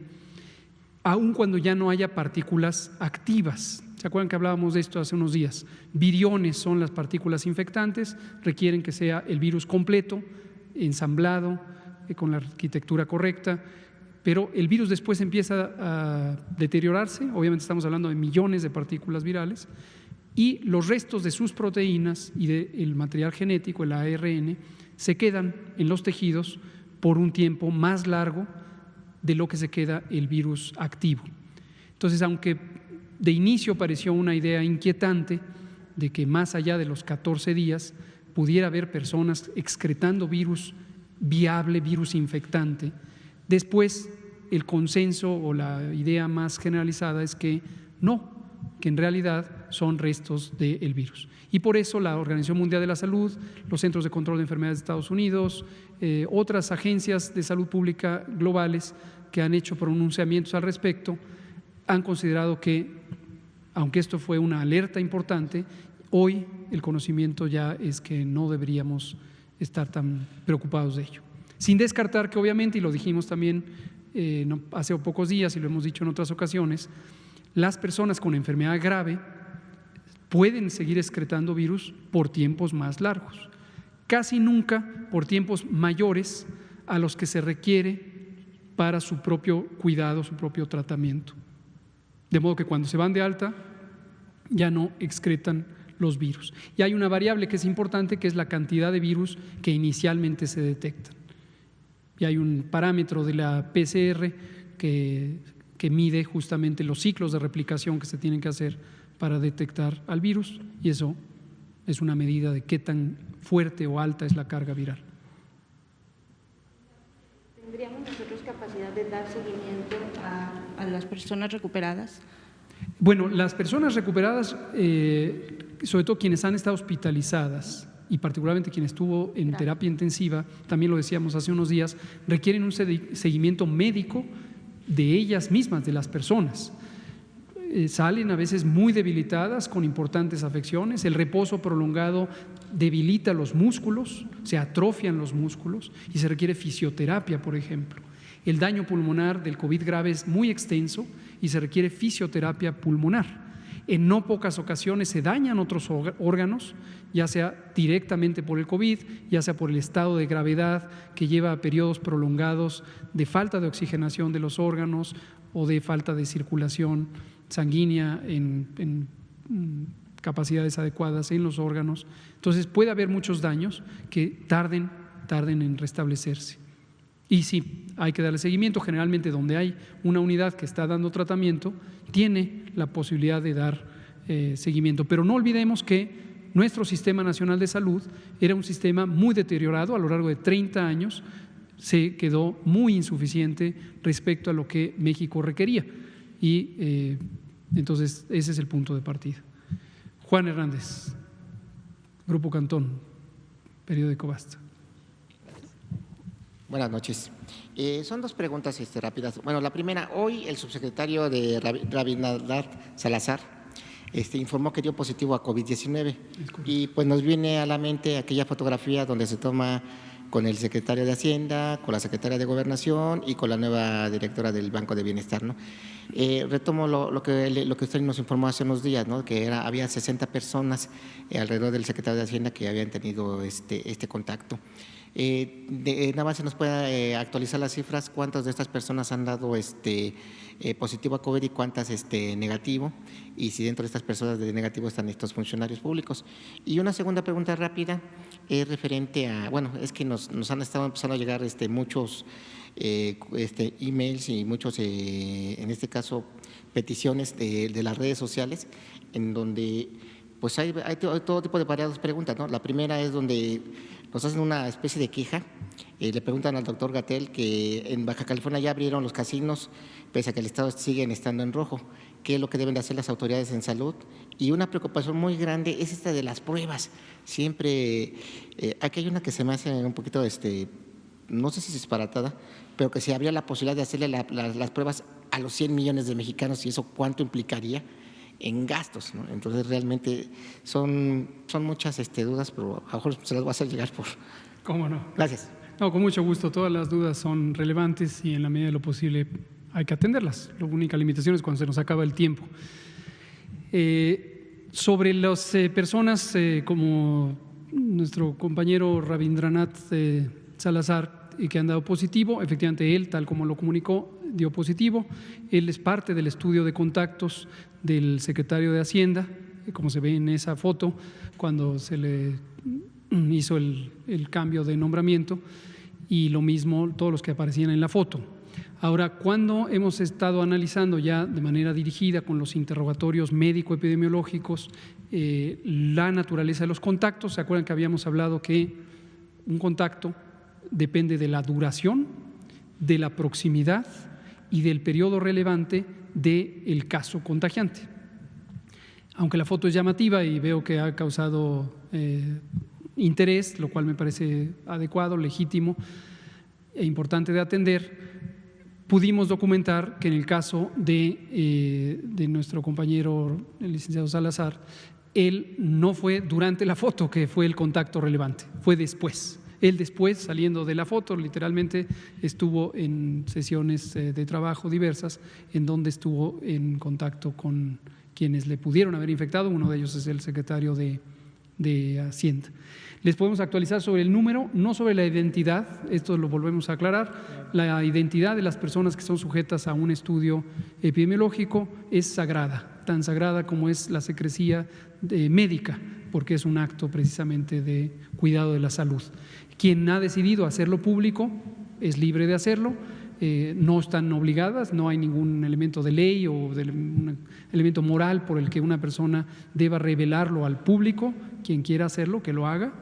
aun cuando ya no haya partículas activas. ¿Se acuerdan que hablábamos de esto hace unos días? Viriones son las partículas infectantes, requieren que sea el virus completo, ensamblado, con la arquitectura correcta, pero el virus después empieza a deteriorarse, obviamente estamos hablando de millones de partículas virales, y los restos de sus proteínas y del material genético, el ARN, se quedan en los tejidos por un tiempo más largo de lo que se queda el virus activo. Entonces, aunque de inicio pareció una idea inquietante de que más allá de los 14 días pudiera haber personas excretando virus viable, virus infectante, después el consenso o la idea más generalizada es que no, que en realidad son restos del virus. Y por eso la Organización Mundial de la Salud, los Centros de Control de Enfermedades de Estados Unidos, otras agencias de salud pública globales que han hecho pronunciamientos al respecto, han considerado que, aunque esto fue una alerta importante, hoy el conocimiento ya es que no deberíamos estar tan preocupados de ello. Sin descartar que obviamente, y lo dijimos también hace pocos días y lo hemos dicho en otras ocasiones, las personas con enfermedad grave pueden seguir excretando virus por tiempos más largos, casi nunca por tiempos mayores a los que se requiere para su propio cuidado, su propio tratamiento. De modo que cuando se van de alta ya no excretan los virus. Y hay una variable que es importante, que es la cantidad de virus que inicialmente se detectan. Y hay un parámetro de la PCR que mide justamente los ciclos de replicación que se tienen que hacer para detectar al virus, y eso es una medida de qué tan fuerte o alta es la carga viral. ¿Tendríamos nosotros capacidad de dar seguimiento a las personas recuperadas? Bueno, las personas recuperadas, sobre todo quienes han estado hospitalizadas y particularmente quien estuvo en terapia intensiva, también lo decíamos hace unos días, requieren un seguimiento médico de ellas mismas, de las personas. Salen a veces muy debilitadas, con importantes afecciones. El reposo prolongado debilita los músculos, se atrofian los músculos y se requiere fisioterapia, por ejemplo. El daño pulmonar del COVID grave es muy extenso y se requiere fisioterapia pulmonar. En no pocas ocasiones se dañan otros órganos, ya sea directamente por el COVID, ya sea por el estado de gravedad que lleva a periodos prolongados de falta de oxigenación de los órganos o de falta de circulación sanguínea en capacidades adecuadas en los órganos. Entonces puede haber muchos daños que tarden en restablecerse. Y sí, hay que darle seguimiento. Generalmente donde hay una unidad que está dando tratamiento, tiene la posibilidad de dar seguimiento. Pero no olvidemos que nuestro Sistema Nacional de Salud era un sistema muy deteriorado a lo largo de 30 años, se quedó muy insuficiente respecto a lo que México requería. Y entonces ese es el punto de partida. Juan Hernández, Grupo Cantón, Periódico Basta. Buenas noches. Son dos preguntas rápidas. Bueno, la primera, hoy el subsecretario de Rabindranath Salazar informó que dio positivo a COVID-19 y pues nos viene a la mente aquella fotografía donde se toma con el secretario de Hacienda, con la secretaria de Gobernación y con la nueva directora del Banco de Bienestar, ¿no? Retomo lo que usted nos informó hace unos días, ¿no? Que había 60 personas alrededor del secretario de Hacienda que habían tenido este contacto. Nada más se nos puede actualizar las cifras, cuántas de estas personas han dado positivo a COVID y cuántas negativo, y si dentro de estas personas de negativo están estos funcionarios públicos. Y una segunda pregunta rápida es referente a, bueno, es que nos han estado empezando a llegar muchos emails y muchos, en este caso, peticiones de las redes sociales, en donde pues hay todo tipo de variadas preguntas, ¿no? La primera es donde nos hacen una especie de queja, le preguntan al doctor Gatell que en Baja California ya abrieron los casinos, pese a que el estado siguen estando en rojo. ¿Qué es lo que deben de hacer las autoridades en salud? Y una preocupación muy grande es esta de las pruebas. Siempre, aquí hay una que se me hace un poquito, no sé si es disparatada, pero que se habría la posibilidad de hacerle las pruebas a los 100 millones de mexicanos, y eso cuánto implicaría en gastos, ¿no? Entonces realmente son muchas dudas, pero a lo mejor se las voy a hacer llegar por… ¿Cómo no? Gracias. No, con mucho gusto. Todas las dudas son relevantes y en la medida de lo posible hay que atenderlas. La única limitación es cuando se nos acaba el tiempo. Sobre las personas como nuestro compañero Rabindranath Salazar, que han dado positivo, efectivamente él, tal como lo comunicó, dio positivo. Él es parte del estudio de contactos del secretario de Hacienda, como se ve en esa foto, cuando se le hizo el cambio de nombramiento, y lo mismo todos los que aparecían en la foto. Ahora, cuando hemos estado analizando ya de manera dirigida con los interrogatorios médico-epidemiológicos la naturaleza de los contactos, ¿se acuerdan que habíamos hablado que un contacto depende de la duración, de la proximidad y del periodo relevante del caso contagiante? Aunque la foto es llamativa y veo que ha causado interés, lo cual me parece adecuado, legítimo e importante de atender, pudimos documentar que en el caso de nuestro compañero, el licenciado Salazar, él no fue durante la foto que fue el contacto relevante, fue después. Él después, saliendo de la foto, literalmente estuvo en sesiones de trabajo diversas en donde estuvo en contacto con quienes le pudieron haber infectado. Uno de ellos es el secretario de Hacienda. Les podemos actualizar sobre el número, no sobre la identidad, esto lo volvemos a aclarar. La identidad de las personas que son sujetas a un estudio epidemiológico es sagrada, tan sagrada como es la secrecía médica, porque es un acto precisamente de cuidado de la salud. Quien ha decidido hacerlo público es libre de hacerlo, no están obligadas, no hay ningún elemento de ley o un elemento moral por el que una persona deba revelarlo al público. Quien quiera hacerlo, que lo haga,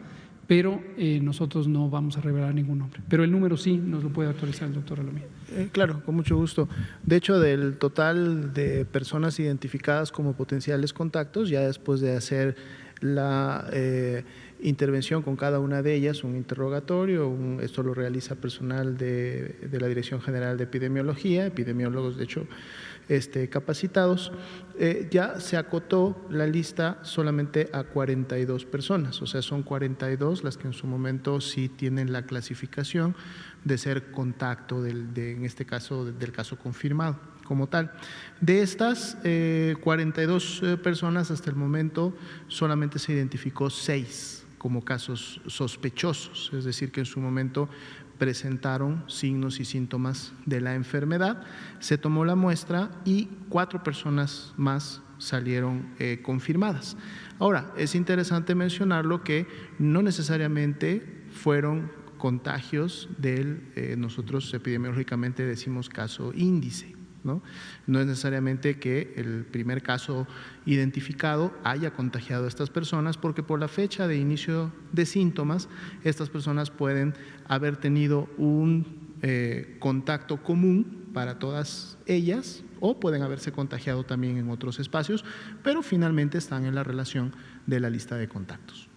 pero nosotros no vamos a revelar ningún nombre. Pero el número sí nos lo puede actualizar el doctor Alomía. Claro, con mucho gusto. De hecho, del total de personas identificadas como potenciales contactos, ya después de hacer la intervención con cada una de ellas, un interrogatorio, esto lo realiza personal de la Dirección General de Epidemiología, epidemiólogos de hecho capacitados, ya se acotó la lista solamente a 42 personas, o sea, son 42 las que en su momento sí tienen la clasificación de ser contacto en este caso, del caso confirmado. como tal. De estas 42 personas, hasta el momento solamente se identificó 6 como casos sospechosos, es decir, que en su momento presentaron signos y síntomas de la enfermedad. Se tomó la muestra y 4 personas más salieron confirmadas. Ahora, es interesante mencionarlo que no necesariamente fueron contagios del, nosotros epidemiológicamente decimos caso índice. No es necesariamente que el primer caso identificado haya contagiado a estas personas, porque por la fecha de inicio de síntomas, estas personas pueden haber tenido un contacto común para todas ellas o pueden haberse contagiado también en otros espacios, pero finalmente están en la relación de la lista de contactos.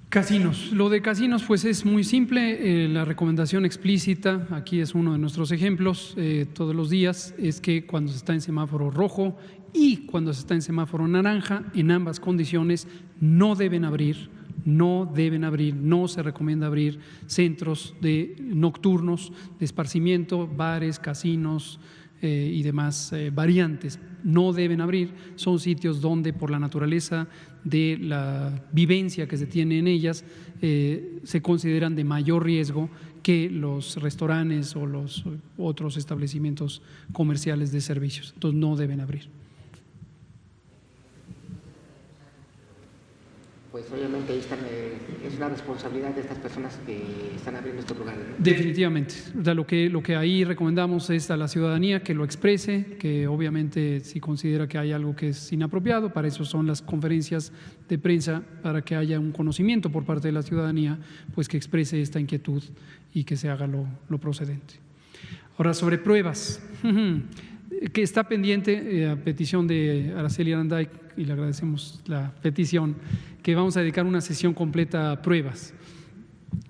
Casinos. Lo de casinos pues es muy simple, la recomendación explícita, aquí es uno de nuestros ejemplos todos los días, es que cuando se está en semáforo rojo y cuando se está en semáforo naranja, en ambas condiciones no deben abrir, no se recomienda abrir centros nocturnos de esparcimiento, bares, casinos y demás variantes. No deben abrir, son sitios donde por la naturaleza de la vivencia que se tiene en ellas se consideran de mayor riesgo que los restaurantes o los otros establecimientos comerciales de servicios. Entonces no deben abrir. Pues obviamente ahí es una responsabilidad de estas personas que están abriendo estos lugares, ¿no? Definitivamente. O sea, lo que ahí recomendamos es a la ciudadanía que lo exprese, que obviamente si considera que hay algo que es inapropiado, para eso son las conferencias de prensa, para que haya un conocimiento por parte de la ciudadanía, pues que exprese esta inquietud y que se haga lo procedente. Ahora, sobre pruebas, que está pendiente a petición de Araceli Aranday, y le agradecemos la petición, que vamos a dedicar una sesión completa a pruebas.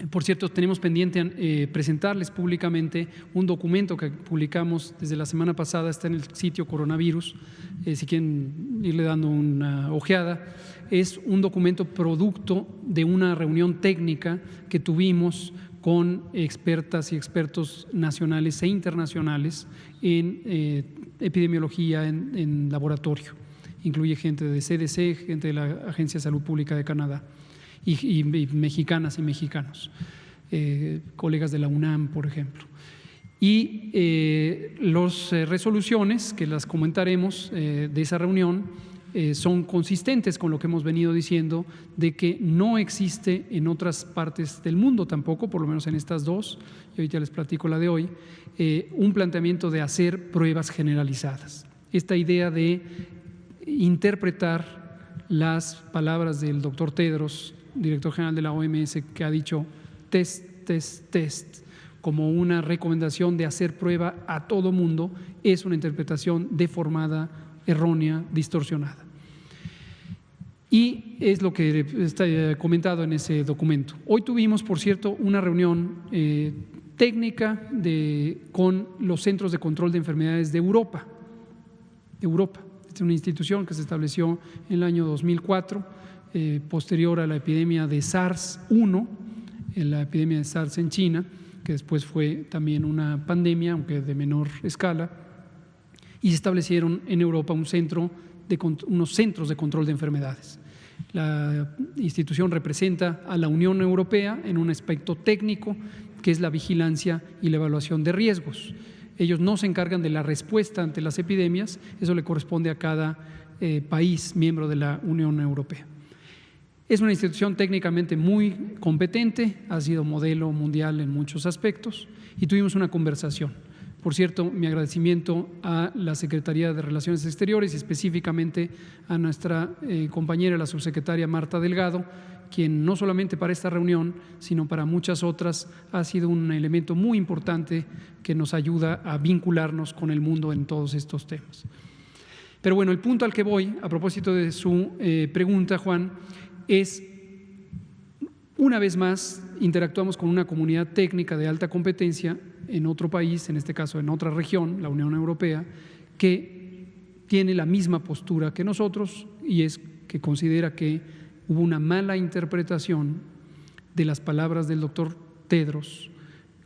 Por cierto, tenemos pendiente presentarles públicamente un documento que publicamos desde la semana pasada, está en el sitio Coronavirus, si quieren irle dando una ojeada. Es un documento producto de una reunión técnica que tuvimos con expertas y expertos nacionales e internacionales en epidemiología en laboratorio. Incluye gente de CDC, gente de la Agencia de Salud Pública de Canadá y mexicanas y mexicanos, colegas de la UNAM, por ejemplo. Y las resoluciones, que las comentaremos de esa reunión, son consistentes con lo que hemos venido diciendo de que no existe en otras partes del mundo tampoco, por lo menos en estas dos, y ahorita les platico la de hoy, un planteamiento de hacer pruebas generalizadas. Esta idea de interpretar las palabras del doctor Tedros, director general de la OMS, que ha dicho test, como una recomendación de hacer prueba a todo mundo, es una interpretación deformada, errónea, distorsionada. Y es lo que está comentado en ese documento. Hoy tuvimos, por cierto, una reunión técnica con los Centros de Control de Enfermedades de Europa. Es una institución que se estableció en el año 2004, posterior a la epidemia de SARS-1, la epidemia de SARS en China, que después fue también una pandemia, aunque de menor escala, y se establecieron en Europa unos centros de control de enfermedades. La institución representa a la Unión Europea en un aspecto técnico, que es la vigilancia y la evaluación de riesgos. Ellos no se encargan de la respuesta ante las epidemias, eso le corresponde a cada país miembro de la Unión Europea. Es una institución técnicamente muy competente, ha sido modelo mundial en muchos aspectos y tuvimos una conversación. Por cierto, mi agradecimiento a la Secretaría de Relaciones Exteriores y específicamente a nuestra compañera, la subsecretaria Marta Delgado, quien no solamente para esta reunión, sino para muchas otras, ha sido un elemento muy importante que nos ayuda a vincularnos con el mundo en todos estos temas. Pero bueno, el punto al que voy, a propósito de su pregunta, Juan, es, una vez más, interactuamos con una comunidad técnica de alta competencia en otro país, en este caso en otra región, la Unión Europea, que tiene la misma postura que nosotros y es que considera que hubo una mala interpretación de las palabras del doctor Tedros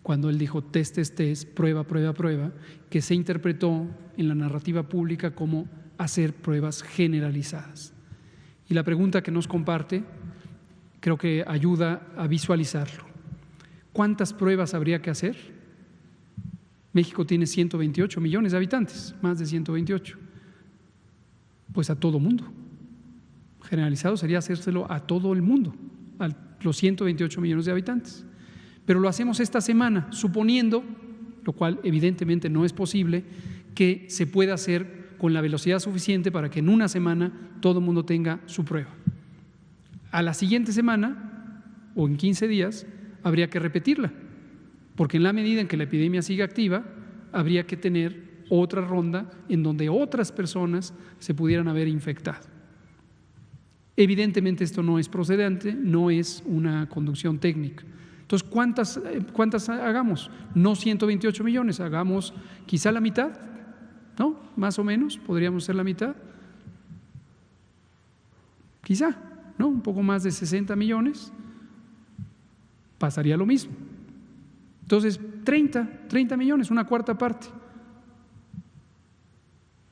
cuando él dijo test, test, test, prueba, prueba, prueba, que se interpretó en la narrativa pública como hacer pruebas generalizadas. Y la pregunta que nos comparte creo que ayuda a visualizarlo. ¿Cuántas pruebas habría que hacer? México tiene 128 millones de habitantes, más de 128. Pues a todo mundo. Generalizado sería hacérselo a todo el mundo, a los 128 millones de habitantes. Pero lo hacemos esta semana, suponiendo, lo cual evidentemente no es posible, que se pueda hacer con la velocidad suficiente para que en una semana todo el mundo tenga su prueba. A la siguiente semana, o en 15 días, habría que repetirla, porque en la medida en que la epidemia siga activa, habría que tener otra ronda en donde otras personas se pudieran haber infectado. Evidentemente esto no es procedente, no es una conducción técnica. Entonces, ¿cuántas hagamos? No 128 millones, hagamos quizá la mitad, ¿no? Más o menos, podríamos ser la mitad. Quizá, ¿no? Un poco más de 60 millones, pasaría lo mismo. Entonces, 30 millones, una cuarta parte.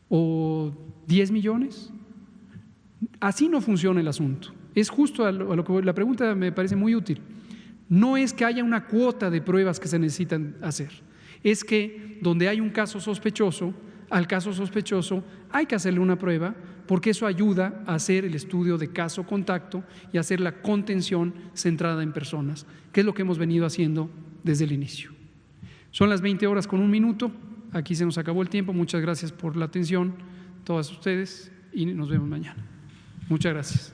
O 10 millones. Así no funciona el asunto. Es justo a lo que la pregunta me parece muy útil. No es que haya una cuota de pruebas que se necesitan hacer. Es que donde hay un caso sospechoso, al caso sospechoso hay que hacerle una prueba, porque eso ayuda a hacer el estudio de caso-contacto y hacer la contención centrada en personas, que es lo que hemos venido haciendo desde el inicio. Son las 20:01. Aquí se nos acabó el tiempo. Muchas gracias por la atención, todas ustedes, y nos vemos mañana. Muchas gracias.